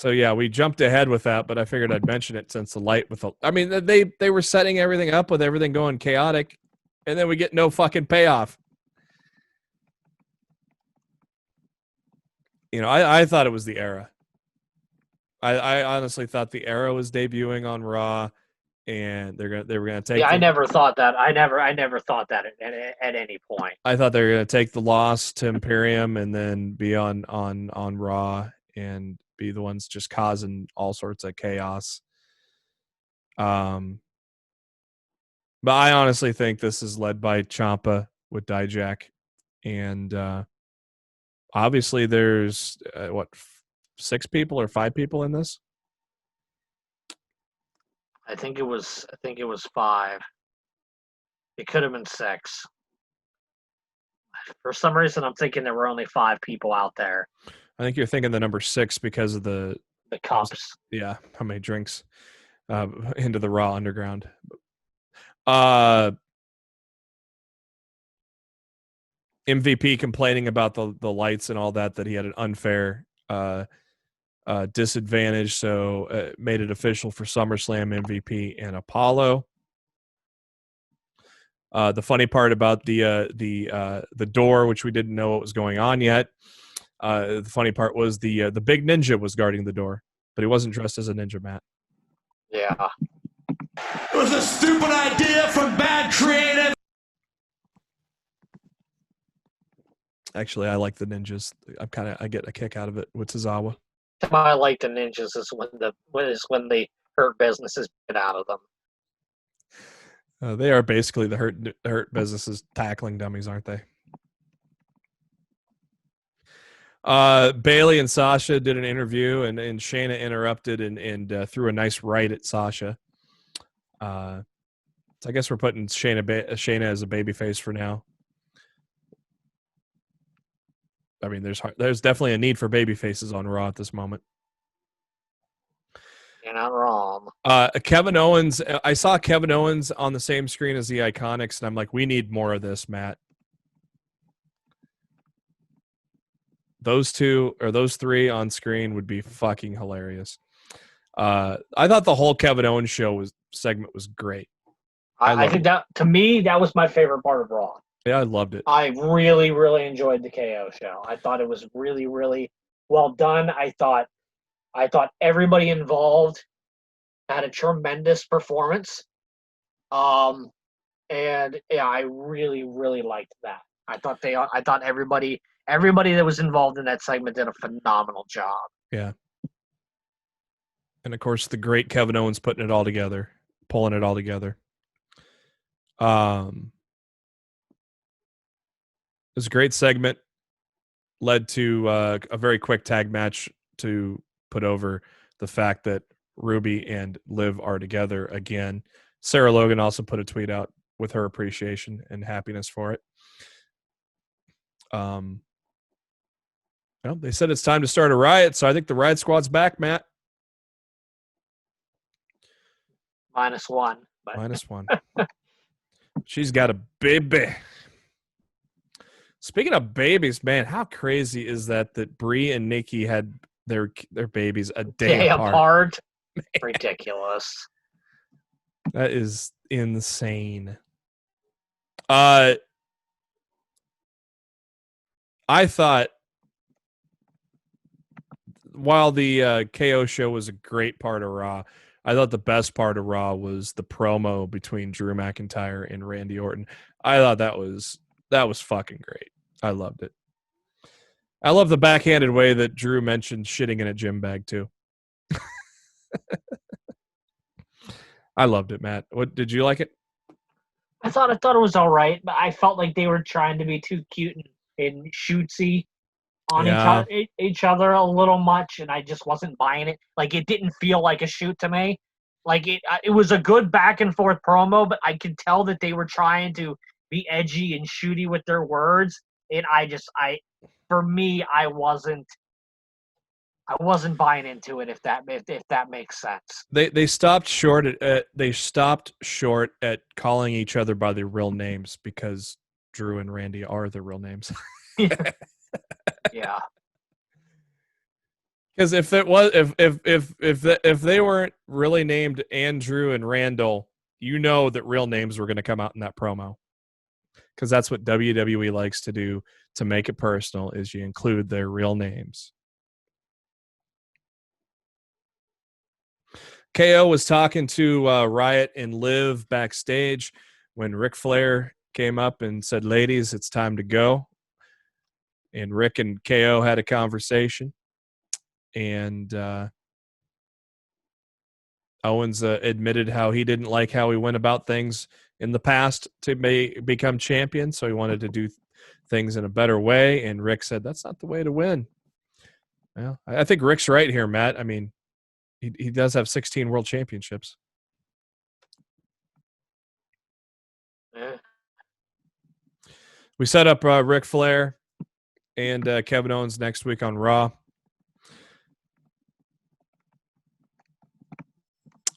yeah, we jumped ahead with that, but I figured I'd mention it since the light with. I mean, they were setting everything up with everything going chaotic, and then we get no fucking payoff. I thought it was the Era. I honestly thought the Era was debuting on Raw, and they were gonna take. Yeah, I never thought that. I never thought that at any point. I thought they were gonna take the loss to Imperium and then be on Raw and be the ones just causing all sorts of chaos. But I honestly think this is led by Ciampa with Dijak, and obviously there's 6 people or 5 people in this. I think it was 5. It could have been 6. For some reason, I'm thinking there were only 5 people out there. I think you're thinking the number 6 because of the cups. Yeah, how many drinks into the Raw Underground. MVP complaining about the lights and all that he had an unfair disadvantage, so made it official for SummerSlam. MVP and Apollo. The funny part about the door, which we didn't know what was going on yet. The funny part was the big ninja was guarding the door, but he wasn't dressed as a ninja, Matt. Yeah. It was a stupid idea from bad creative. Actually, I like the ninjas. I get a kick out of it with Tozawa. I like the ninjas is when the Hurt Business get out of them. They are basically the Hurt Business's tackling dummies, aren't they? Bayley and Sasha did an interview, and Shayna interrupted and threw a nice right at Sasha. So I guess we're putting Shayna as a babyface for now. I mean, there's definitely a need for babyfaces on Raw at this moment. You're not wrong. Kevin Owens. I saw Kevin Owens on the same screen as the Iconics, and I'm like, we need more of this, Matt. Those 2 or those 3 on screen would be fucking hilarious. I thought the whole Kevin Owens segment was great. I think that, to me, that was my favorite part of Raw. Yeah, I loved it. I really, really enjoyed the KO show. I thought it was really, really well done. I thought everybody involved had a tremendous performance. And yeah, I really, really liked that. I thought everybody that was involved in that segment did a phenomenal job. Yeah. And of course, the great Kevin Owens pulling it all together. It was a great segment. Led to a very quick tag match to put over the fact that Ruby and Liv are together again. Sarah Logan also put a tweet out with her appreciation and happiness for it. Well, they said it's time to start a riot, so I think the Riot Squad's back, Matt. -1. But. -1. She's got a baby. Speaking of babies, man, how crazy is that Brie and Nikki had their babies a day apart? Ridiculous. That is insane. I thought while the KO show was a great part of Raw, I thought the best part of Raw was the promo between Drew McIntyre and Randy Orton. I thought that was fucking great. I loved it. I love the backhanded way that Drew mentioned shitting in a gym bag too. I loved it, Matt. What did you like it? I thought it was all right, but I felt like they were trying to be too cute and shootsy on each other a little much, and I just wasn't buying it. Like, it didn't feel like a shoot to me. Like, it was a good back and forth promo, but I could tell that they were trying to be edgy and shooty with their words, and I wasn't buying into it, if that makes sense. They stopped short at calling each other by their real names because Drew and Randy are their real names. Yeah. Because if they weren't really named Andrew and Randall, you know that real names were going to come out in that promo. Because that's what WWE likes to do to make it personal, is you include their real names. KO was talking to Riot and Liv backstage when Ric Flair came up and said, "Ladies, it's time to go." And Rick and KO had a conversation. And Owens admitted how he didn't like how he went about things in the past to become champion, so he wanted to do things in a better way. And Rick said, "That's not the way to win." Well, I think Rick's right here, Matt. I mean, he does have 16 world championships. Yeah. We set up Ric Flair and Kevin Owens next week on Raw.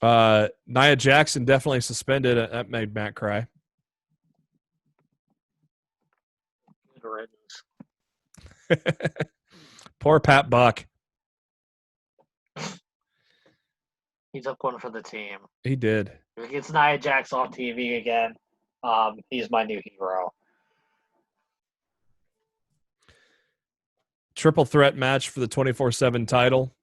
Nia Jackson definitely suspended. That made Matt cry. Good riddance. Poor Pat Buck. He's up one for the team. He did. If he gets Nia Jax off TV again, he's my new hero. Triple threat match for the 24/7 title.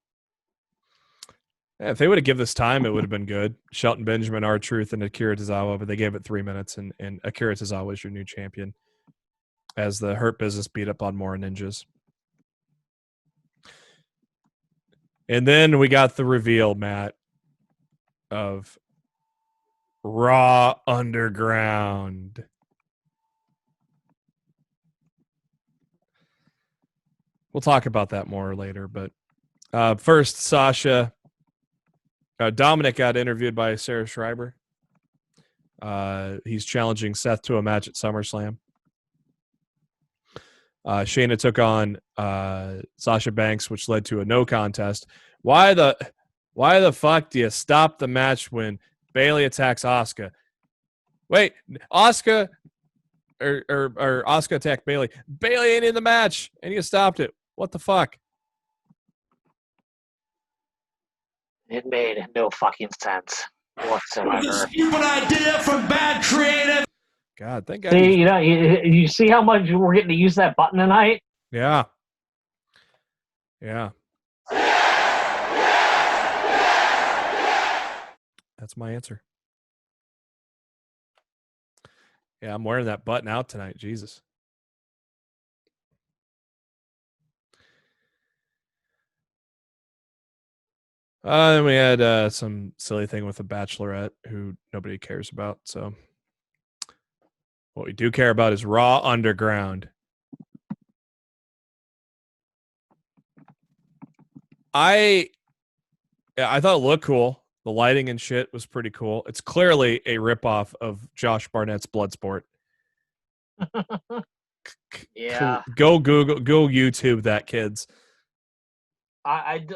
Yeah, if they would have given this time, it would have been good. Shelton Benjamin, R-Truth, and Akira Tozawa, but they gave it 3 minutes, and Akira Tozawa is your new champion as the Hurt Business beat up on more ninjas. And then we got the reveal, Matt, of Raw Underground. We'll talk about that more later, but first, Sasha. Dominic got interviewed by Sarah Schreiber. He's challenging Seth to a match at SummerSlam. Shayna took on Sasha Banks, which led to a no contest. Why the fuck do you stop the match when Bayley attacks Asuka? Wait, Asuka or Asuka attacked Bayley. Bayley ain't in the match, and you stopped it. What the fuck? It made no fucking sense whatsoever. Stupid idea from bad creative. God, thank God. See, you see how much we're getting to use that button tonight? Yeah. Yeah. That's my answer. Yeah, I'm wearing that button out tonight. Jesus. Then we had some silly thing with a bachelorette who nobody cares about. So what we do care about is Raw Underground. I thought it looked cool. The lighting and shit was pretty cool. It's clearly a ripoff of Josh Barnett's Bloodsport. Yeah. Go Google, go YouTube that, kids.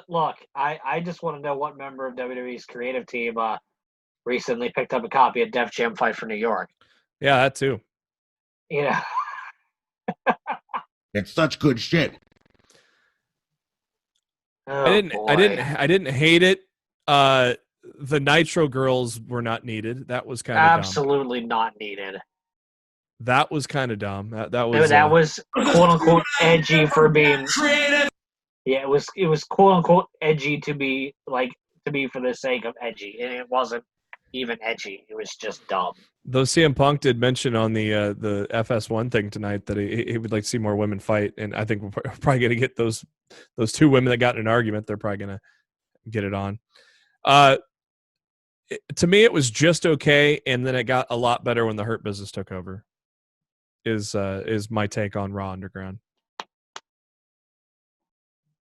Look, I just want to know what member of WWE's creative team recently picked up a copy of Def Jam Fight for New York. Yeah, that too. You know. It's such good shit. Oh, I didn't hate it. The Nitro girls were not needed. That was kind of absolutely not needed. That was kind of dumb. That was quote unquote edgy for being Creative. Yeah, it was quote unquote edgy to be for the sake of edgy, and it wasn't even edgy. It was just dumb. Though CM Punk did mention on the FS1 thing tonight that he would like to see more women fight, and I think we're probably going to get those two women that got in an argument. They're probably going to get it on. To me, it was just okay, and then it got a lot better when the Hurt Business took over. Is my take on Raw Underground.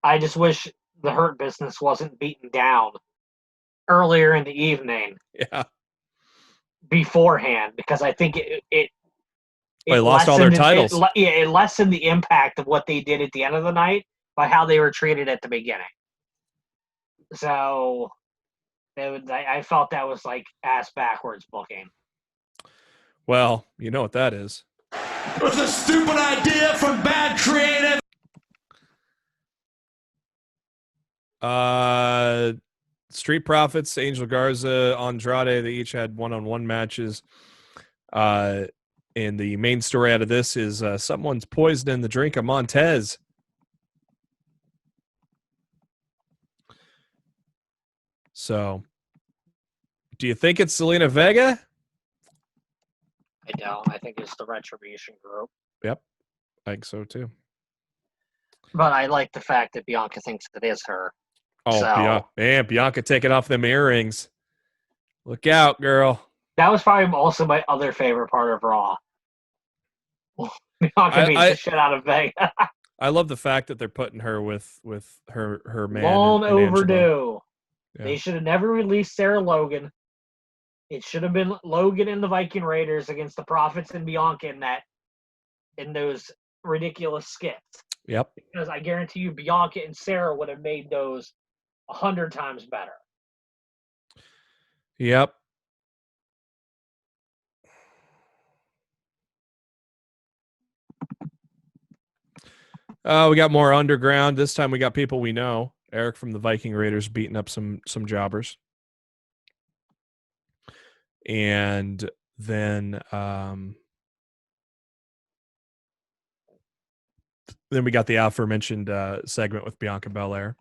I just wish the Hurt Business wasn't beaten down earlier in the evening. Yeah. Beforehand, because I think it lost all their titles. It lessened the impact of what they did at the end of the night by how they were treated at the beginning. So I felt that was like ass backwards booking. Well, you know what that is. It was a stupid idea from bad creative. Street Profits, Angel Garza, Andrade, they each had one-on-one matches. And the main story out of this is someone's poisoning the drink of Montez. So Do you think it's Selena Vega? I don't. I think it's the Retribution group. Yep, I think so too. But I like the fact that Bianca thinks it is her. Oh, So, Bianca taking off them earrings. Look out, girl. that was probably also my other favorite part of Raw. Bianca beats the shit out of Vega. I love the fact that they're putting her with her man. Long and overdue. Yeah. They should have never released Sarah Logan. It should have been Logan and the Viking Raiders against the Profits and Bianca in those ridiculous skits. Yep. Because I guarantee you Bianca and Sarah would have made those 100 times better. Yep. We got more underground. This time we got people we know. Eric from the Viking Raiders beating up some jobbers. And then we got the aforementioned segment with Bianca Belair.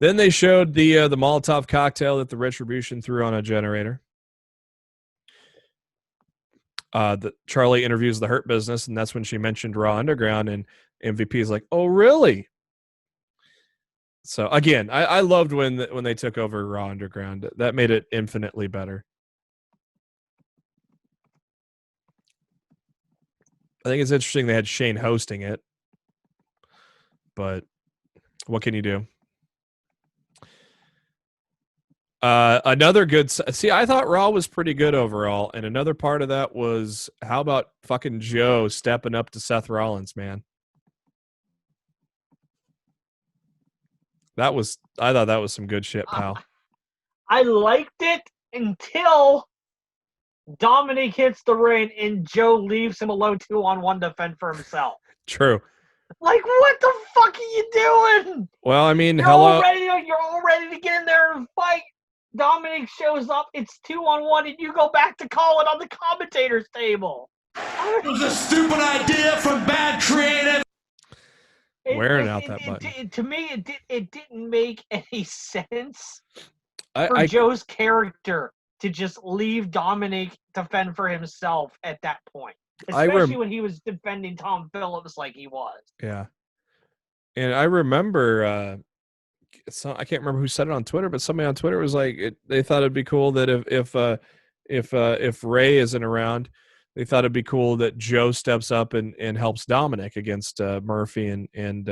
Then they showed the Molotov cocktail that the Retribution threw on a generator. That Charlie interviews the Hurt Business, and that's when she mentioned Raw Underground, and MVP is like, "Oh, really?" So again, I loved when they took over Raw Underground. That made it infinitely better. I think it's interesting they had Shane hosting it, but what can you do? Another good. See, I thought Raw was pretty good overall, and another part of that was how about fucking Joe stepping up to Seth Rollins, man. I thought that was some good shit, pal. I liked it until Dominic hits the ring and Joe leaves him alone 2-on-1 to fend for himself. True. Like, what the fuck are you doing? Well, I mean, You're all ready to get in there and fight. Dominic shows up, it's 2-on-1, and you go back to call it on the commentator's table. It was a stupid idea from bad creative. Wearing out that button. To me, it didn't make any sense for Joe's character to just leave Dominic to fend for himself at that point. Especially when he was defending Tom Phillips like he was. Yeah. And I remember, I can't remember who said it on Twitter, but somebody on Twitter was like, they thought it'd be cool that if Ray isn't around, they thought it'd be cool that Joe steps up and helps Dominic against Murphy and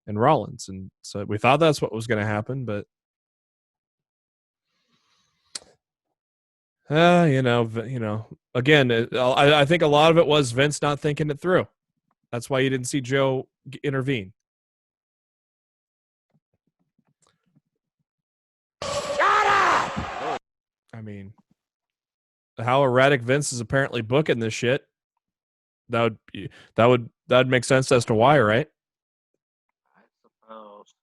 Rollins. And so we thought that's what was going to happen, but again, I think a lot of it was Vince not thinking it through. That's why you didn't see Joe intervene. Shut up! I mean, how erratic Vince is apparently booking this shit. That would make sense as to why, right? I suppose.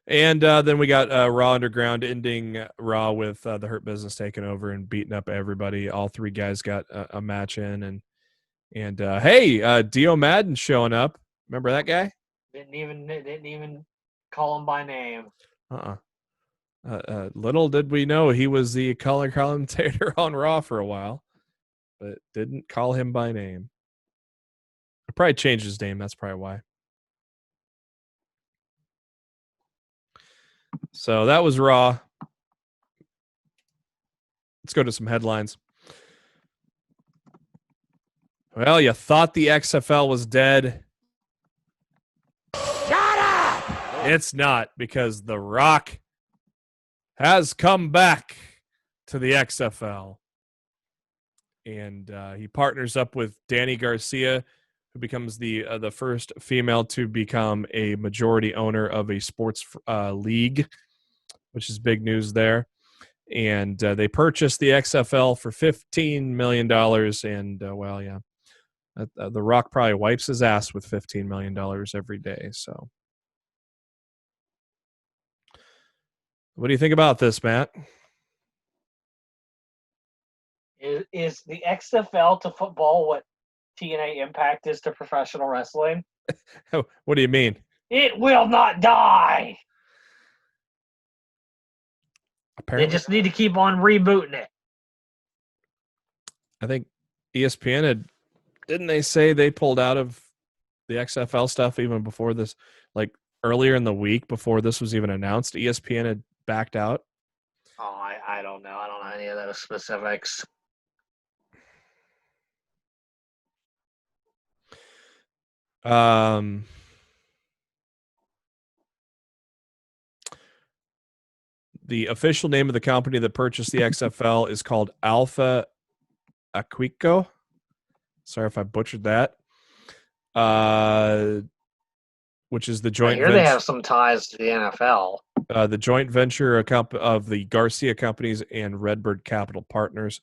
And then we got Raw Underground ending Raw with the Hurt Business taking over and beating up everybody. All three guys got a match in, and hey, Dio Madden showing up. Remember that guy? Didn't even call him by name. Little did we know he was the color commentator on Raw for a while, but didn't call him by name. I probably changed his name. That's probably why. So that was Raw. Let's go to some headlines. Well, you thought the XFL was dead. Shut up! It's not, because The Rock has come back to the XFL. And he partners up with Danny Garcia, who becomes the first female to become a majority owner of a sports league, which is big news there. And they purchased the XFL for $15 million. And, well, yeah, The Rock probably wipes his ass with $15 million every day. So what do you think about this, Matt? Is the XFL to football what TNA Impact is to professional wrestling? What do you mean? It will not die. Apparently, They just need to keep on rebooting it. I think ESPN didn't they say they pulled out of the XFL stuff even before this, like earlier in the week before this was even announced? ESPN had backed out. Oh, I don't know. I don't know any of those specifics. The official name of the company that purchased the XFL is called Alpha Aquico. Sorry if I butchered that. Which is the I joint hear venture. they have some ties to the NFL. The joint venture of the Garcia Companies and Redbird Capital Partners,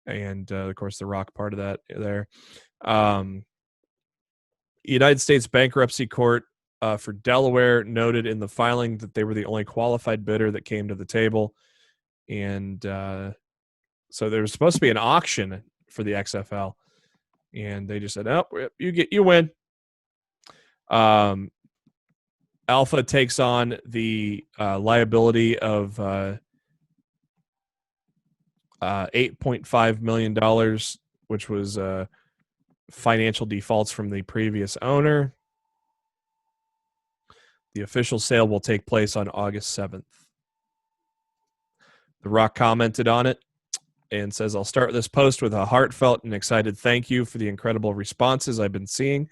and of course the Rock part of that there. United States Bankruptcy Court for Delaware noted in the filing that they were the only qualified bidder that came to the table, and so there was supposed to be an auction for the XFL, and they just said, "Oh, you win." Alpha takes on the liability of $8.5 million, which was financial defaults from the previous owner. The official sale will take place on August 7th. The Rock commented on it and says, "I'll start this post with a heartfelt and excited thank you for the incredible responses I've been seeing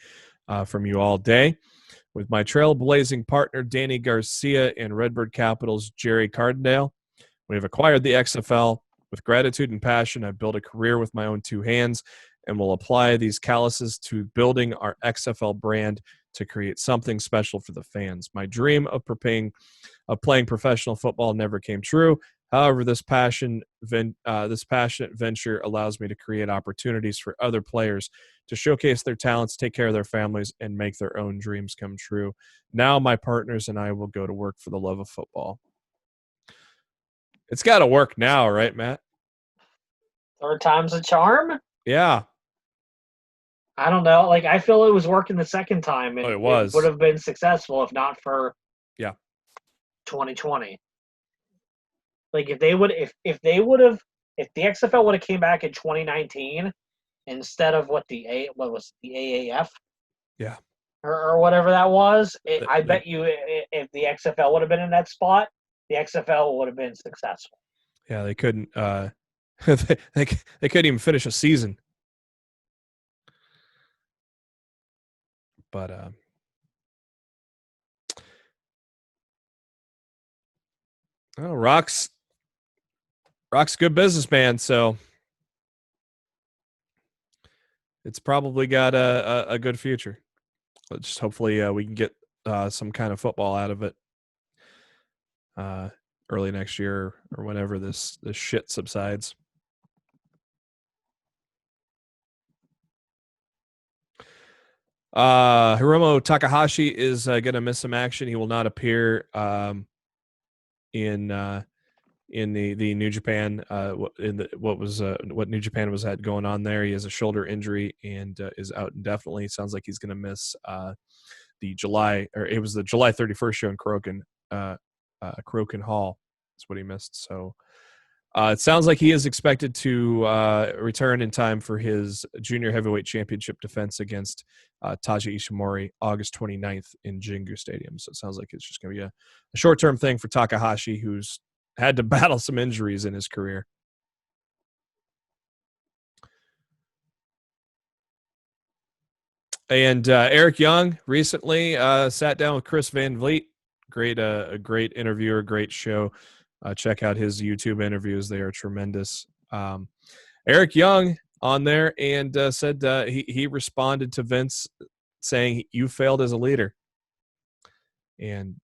from you all day. With my trailblazing partner, Danny Garcia, and Redbird Capital's Jerry Cardindale, we have acquired the XFL. With gratitude and passion, I've built a career with my own two hands and will apply these calluses to building our XFL brand to create something special for the fans. My dream of playing professional football never came true. However, this passionate venture allows me to create opportunities for other players to showcase their talents, take care of their families, and make their own dreams come true. Now my partners and I will go to work for the love of football." It's got to work now, right, Matt? Third time's a charm? Yeah. I don't know. Like, I feel it was working the second time, and it was. would have been successful if not for 2020. Like, if the XFL would have came back in 2019 instead of what was the AAF? Yeah. Or whatever that was, I bet you if the XFL would have been in that spot, the XFL would have been successful. Yeah, they couldn't. They couldn't even finish a season. But Rock's a good businessman, so it's probably got a good future. But just hopefully we can get some kind of football out of it early next year or whenever this shit subsides. Hiromu Takahashi is going to miss some action. He will not appear in the New Japan what New Japan had going on there. He has a shoulder injury and is out indefinitely. Sounds like he's going to miss the July 31st show in Croken Hall. That's what he missed. So it sounds like he is expected to return in time for his junior heavyweight championship defense against Taji Ishimori August 29th in Jingu Stadium. So it sounds like it's just going to be a short-term thing for Takahashi, who's had to battle some injuries in his career. And Eric Young recently sat down with Chris Van Vliet. A great interviewer, great show. Check out his YouTube interviews. They are tremendous. Eric Young on there and said he responded to Vince saying, "You failed as a leader." And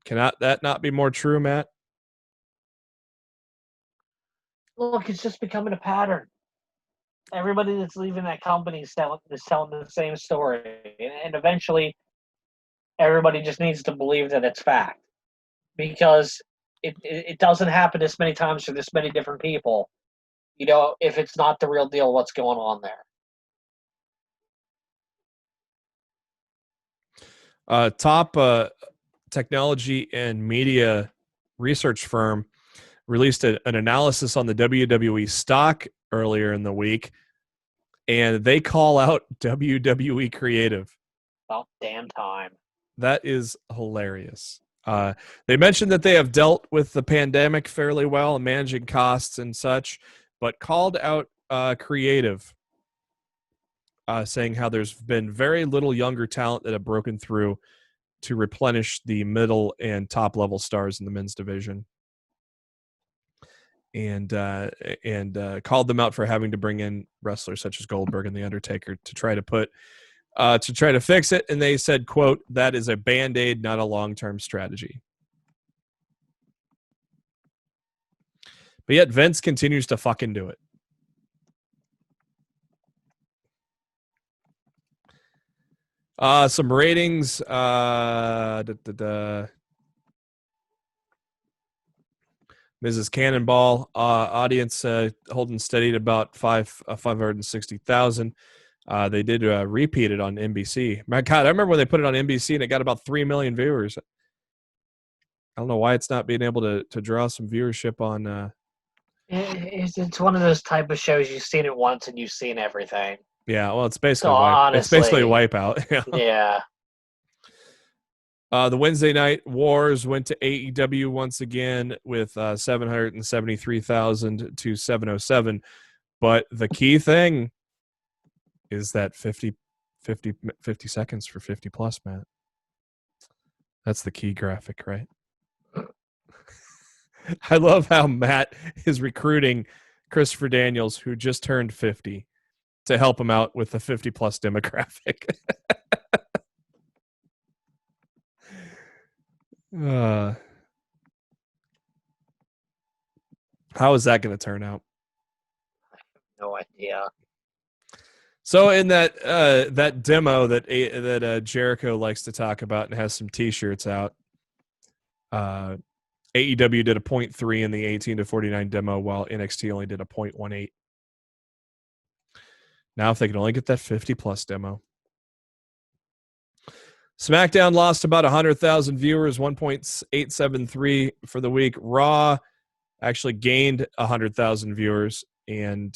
cannot that not be more true, Matt? Look, it's just becoming a pattern. Everybody that's leaving that company is telling the same story. And eventually, everybody just needs to believe that it's fact. Because it doesn't happen this many times for this many different people. You know, if it's not the real deal, what's going on there? Top technology and media research firm released an analysis on the WWE stock earlier in the week, and they call out WWE creative. About damn time. That is hilarious. They mentioned that they have dealt with the pandemic fairly well and managing costs and such, but called out creative, saying how there's been very little younger talent that have broken through to replenish the middle and top level stars in the men's division, and called them out for having to bring in wrestlers such as Goldberg and The Undertaker to try to fix it. And they said, quote, "That is a Band-Aid, not a long-term strategy." But yet Vince continues to fucking do it. Some ratings. Mrs. Cannonball audience holding steady at about 560,000. They did repeat it on NBC. My God, I remember when they put it on NBC and it got about 3 million viewers. I don't know why it's not being able to draw some viewership on. It's one of those type of shows you've seen it once and you've seen everything. Yeah, well, it's basically honestly, it's basically Wipeout. Yeah. The Wednesday Night Wars went to AEW once again with 773,000 to 707. But the key thing is that 50 seconds for 50 plus, Matt. That's the key graphic, right? I love how Matt is recruiting Christopher Daniels, who just turned 50, to help him out with the 50 plus demographic. How is that going to turn out? No idea. So in that demo that Jericho likes to talk about and has some T-shirts out, AEW did a 0.3 in the 18 to 49 demo, while NXT only did a 0.18. Now, if they can only get that 50 plus demo. SmackDown lost about 100,000 viewers, 1.873 for the week. Raw actually gained 100,000 viewers and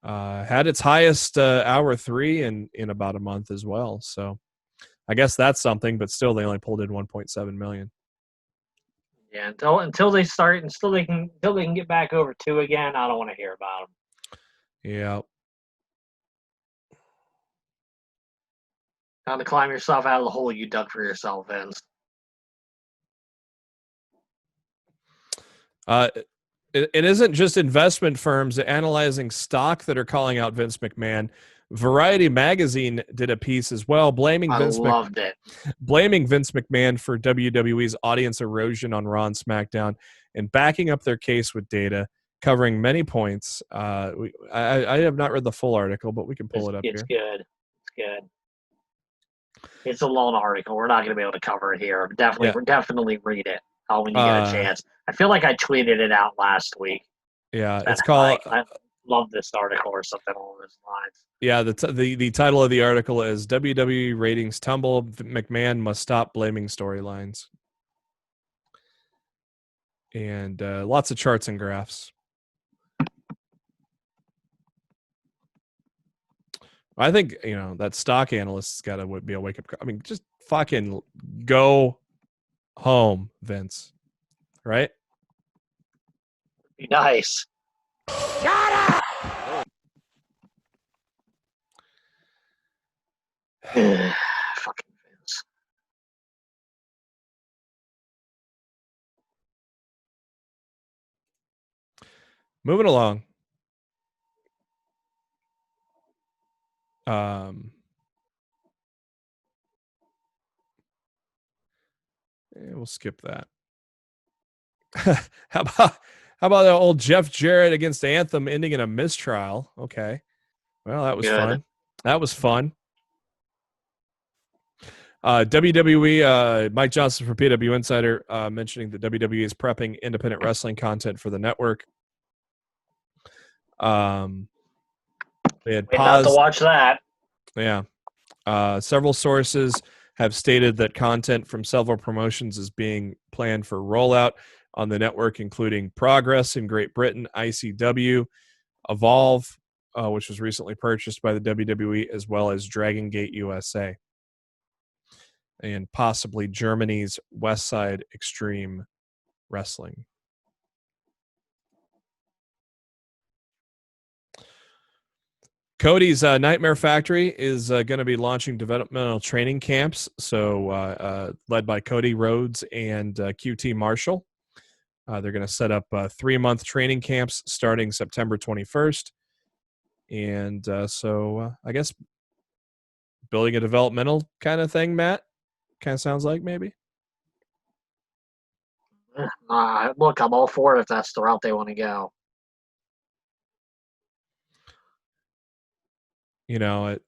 had its highest hour 3 in about a month as well. So I guess that's something, but still they only pulled in 1.7 million. Yeah, until they can get back over 2 again, I don't want to hear about them. Yeah. Time to climb yourself out of the hole you dug for yourself, Vince. It isn't just investment firms analyzing stock that are calling out Vince McMahon. Variety magazine did a piece as well, blaming Vince McMahon for WWE's audience erosion on Raw and SmackDown, and backing up their case with data, covering many points. I have not read the full article, but we can pull it up here. It's good. It's a long article. We're not going to be able to cover it here. Definitely read it when you get a chance. I feel like I tweeted it out last week. Yeah, it's called. I love this article or something along those lines. Yeah, the title of the article is WWE ratings tumble. McMahon must stop blaming storylines. And lots of charts and graphs. I think, that stock analyst's got to be a wake-up call. I mean, just fucking go home, Vince. Right? Be nice. Shut up! Fucking Vince. Moving along. We'll skip that. How about old Jeff Jarrett against Anthem ending in a mistrial? Okay. Well, that was fun. That was fun. WWE, Mike Johnson from PW Insider mentioning that WWE is prepping independent wrestling content for the network. They had paused. Not to watch that. Yeah. Several sources have stated that content from several promotions is being planned for rollout on the network, including Progress in Great Britain, ICW, Evolve, which was recently purchased by the WWE, as well as Dragon Gate USA, and possibly Germany's West Side Extreme Wrestling. Cody's Nightmare Factory is going to be launching developmental training camps, so led by Cody Rhodes and QT Marshall. They're going to set up 3-month training camps starting September 21st. And so I guess building a developmental kind of thing, Matt, kind of sounds like maybe. Look, I'm all for it if that's the route they want to go. You know,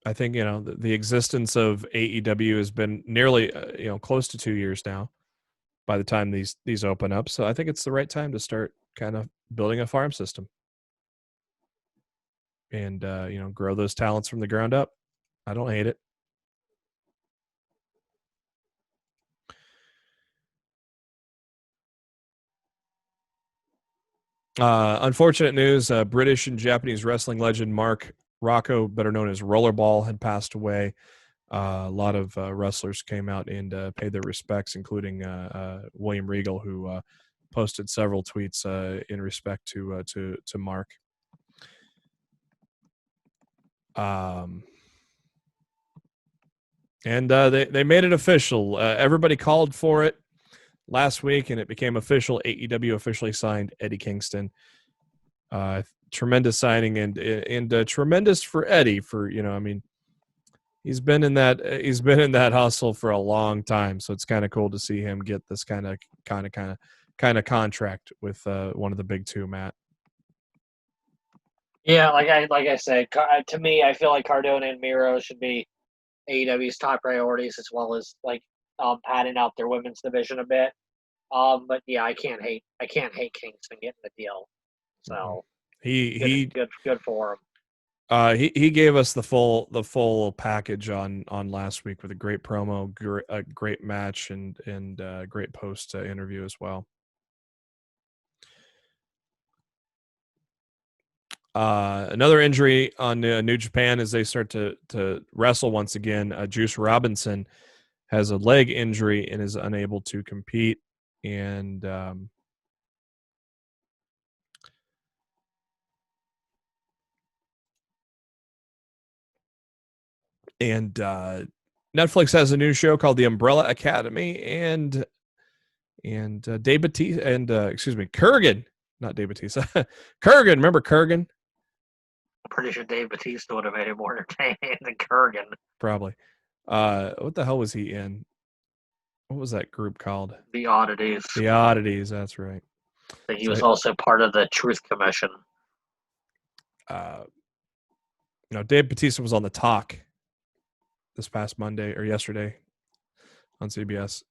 I think, you know, the existence of AEW has been nearly, close to 2 years now by the time these open up. So I think it's the right time to start kind of building a farm system and, grow those talents from the ground up. I don't hate it. Unfortunate news, British and Japanese wrestling legend Mark Rocco, better known as Rollerball, had passed away. A lot of wrestlers came out and paid their respects, including William Regal, who posted several tweets in respect to Mark. And they made it official. Everybody called for it last week, and it became official. AEW officially signed Eddie Kingston. Tremendous signing and tremendous for Eddie. For he's been in that hustle for a long time. So it's kind of cool to see him get this kind of contract with one of the big two, Matt. Yeah, like I said, to me, I feel like Cardona and Miro should be AEW's top priorities, as well as padding out their women's division a bit. But yeah, I can't hate Kingston getting the deal. So he good for him. He gave us the full package on last week with a great promo, a great match, and great post interview as well. Another injury on New Japan as they start to wrestle once again. Juice Robinson has a leg injury and is unable to compete. And Netflix has a new show called The Umbrella Academy, and Dave Bautista and Kurgan, not Dave Bautista, Kurgan. Remember Kurgan? I'm pretty sure Dave Bautista would have made it more entertaining than Kurgan. Probably. What the hell was he in? What was that group called? The Oddities. The Oddities, that's right. I think he was also part of the Truth Commission. Dave Bautista was on The Talk this past Monday or yesterday on CBS.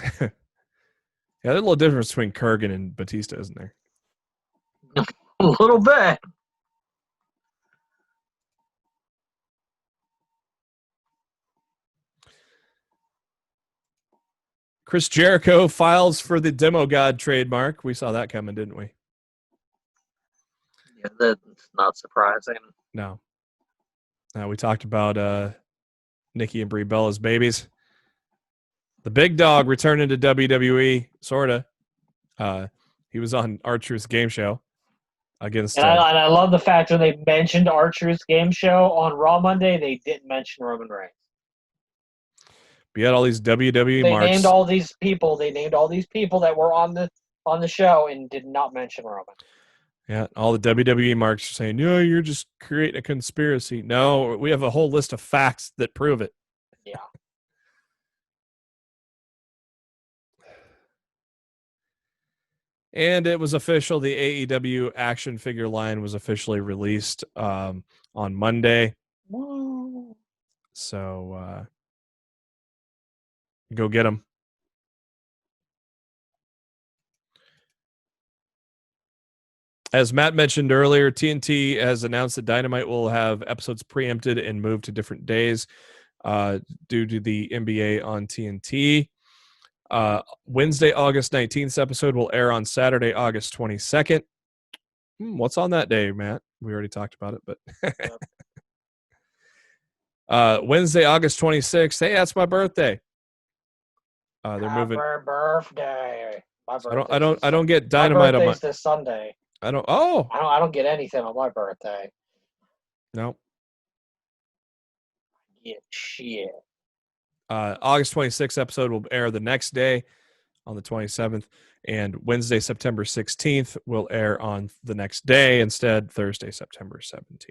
Yeah, there's a little difference between Kurgan and Batista, isn't there? A little bit. Chris Jericho files for the Demo God trademark. We saw that coming, didn't we? Yeah, that's not surprising. No. We talked about Nikki and Brie Bella's babies. The big dog returning to WWE, sort of. He was on R-Truth's game show against... And I love the fact when they mentioned R-Truth's game show on Raw Monday, they didn't mention Roman Reigns. We had all these WWE marks. They named all these people that were on the show and did not mention Roman. Yeah, all the WWE marks are saying, no, you're just creating a conspiracy. No, we have a whole list of facts that prove it. Yeah. And it was official. The AEW action figure line was officially released on Monday. Woo. So go get them. As Matt mentioned earlier, TNT has announced that Dynamite will have episodes preempted and moved to different days due to the NBA on TNT. Wednesday, August 19th episode will air on Saturday, August 22nd. What's on that day, Matt? We already talked about it, but Wednesday, August 26th. Hey, that's my birthday. They're moving. Birthday. My So I don't get my Dynamite on my. birthday's this Sunday. I don't. Oh I don't get anything on my birthday. no. Yeah, shit. August 26th episode will air the next day on the 27th, and Wednesday, September 16th will air on the next day instead, Thursday, September 17th.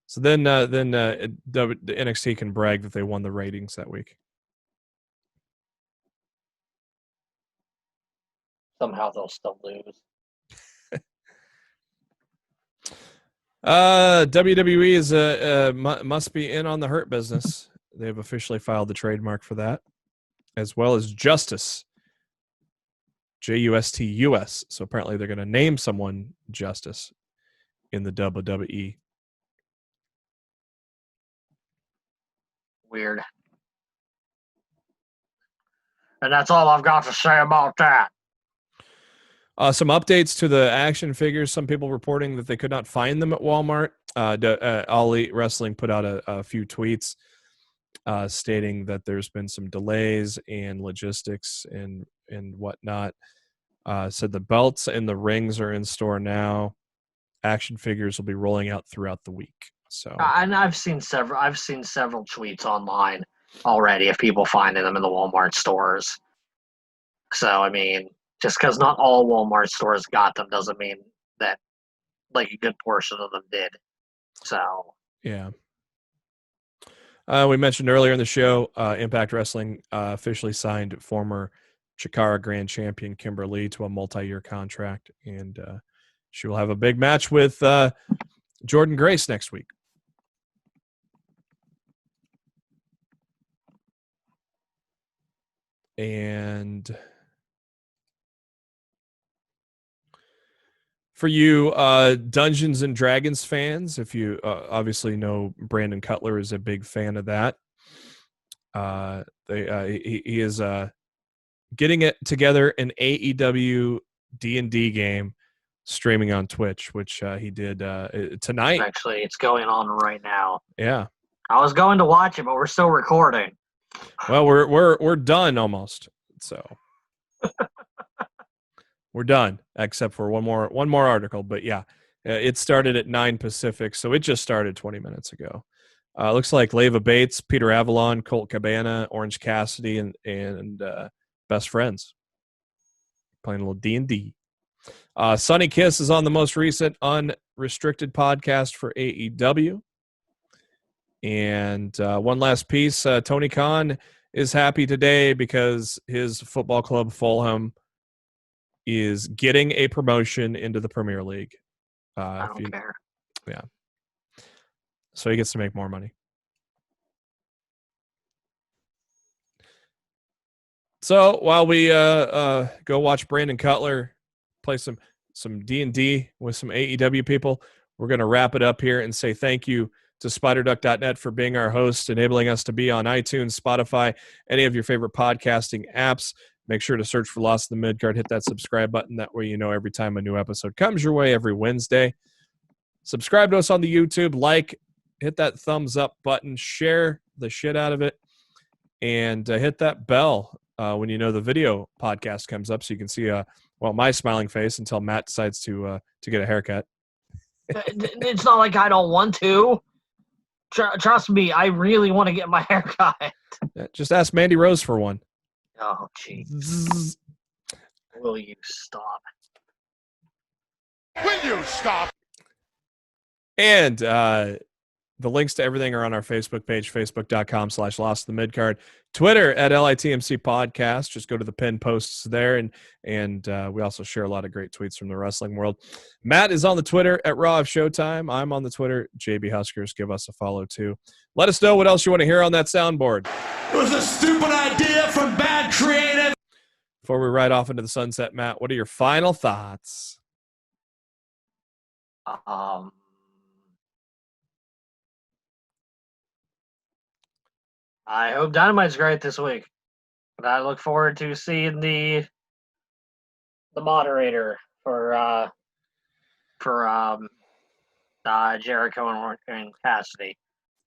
So then the NXT can brag that they won the ratings that week. Somehow they'll still lose. WWE is must be in on the Hurt Business. They've officially filed the trademark for that, as well as Justice, JUSTUS. So apparently they're going to name someone Justice in the WWE. Weird. And that's all I've got to say about that. Some updates to the action figures. Some people reporting that they could not find them at Walmart. All Elite Wrestling put out a few tweets stating that there's been some delays and logistics and whatnot. Said the belts and the rings are in store now. Action figures will be rolling out throughout the week. So, And I've seen several tweets online already of people finding them in the Walmart stores. So I mean, just because not all Walmart stores got them doesn't mean that like a good portion of them did. So yeah. We mentioned earlier in the show, Impact Wrestling officially signed former Chikara Grand Champion Kimberly to a multi-year contract, and she will have a big match with Jordan Grace next week. And for you Dungeons and Dragons fans, if you obviously know Brandon Cutler is a big fan of that. He is getting it together an AEW D&D game streaming on Twitch, which he did tonight. actually, it's going on right now. Yeah. I was going to watch it, but we're still recording. Well, we're done almost. So we're done, except for one more article. But yeah, it started at 9 Pacific, so it just started 20 minutes ago. Looks like Leva Bates, Peter Avalon, Colt Cabana, Orange Cassidy, and Best Friends playing a little D&D. Sonny Kiss is on the most recent unrestricted podcast for AEW. And one last piece, Tony Khan is happy today because his football club, Fulham, is getting a promotion into the Premier League. I don't care. Yeah. So he gets to make more money. So while we go watch Brandon Cutler play some D&D with some AEW people, we're going to wrap it up here and say thank you to SpiderDuck.net for being our host, enabling us to be on iTunes, Spotify, any of your favorite podcasting apps. Make sure to search for Lost in the Midcard. Hit that subscribe button. That way you know every time a new episode comes your way every Wednesday. Subscribe to us on the YouTube. Hit that thumbs up button. Share the shit out of it. And hit that bell when you know the video podcast comes up so you can see my smiling face until Matt decides to get a haircut. It's not like I don't want to. Trust me, I really want to get my hair cut. Just ask Mandy Rose for one. Oh, jeez. Will you stop? Will you stop? And the links to everything are on our Facebook page, facebook.com/Lost in the Midcard. Twitter at LITMC Podcast. Just go to the pinned posts there. And we also share a lot of great tweets from the wrestling world. Matt is on the Twitter at Raw of Showtime. I'm on the Twitter, JB Huskers. Give us a follow, too. Let us know what else you want to hear on that soundboard. It was a stupid idea from bad creative. Before we ride off into the sunset, Matt, what are your final thoughts? I hope Dynamite's great this week. But I look forward to seeing the moderator for Jericho and Yeah, Cassidy.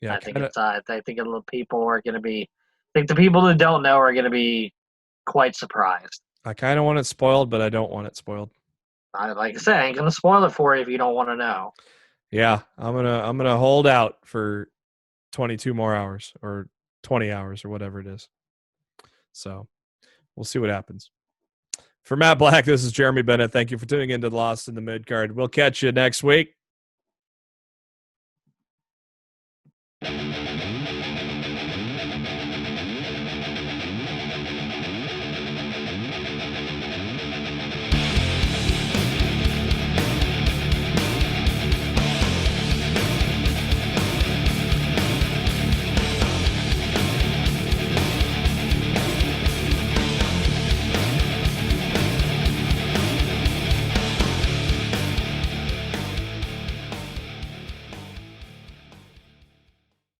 I think kinda, it's I think people are going to be. I think the people who don't know are going to be quite surprised. I kind of want it spoiled, but I don't want it spoiled. Like I said, I ain't going to spoil it for you if you don't want to know. Yeah, I'm gonna hold out for 22 more hours or 20 hours or whatever it is. So we'll see what happens. For Matt Black, this is Jeremy Bennett. Thank you for tuning into Lost in the Midcard. We'll catch you next week.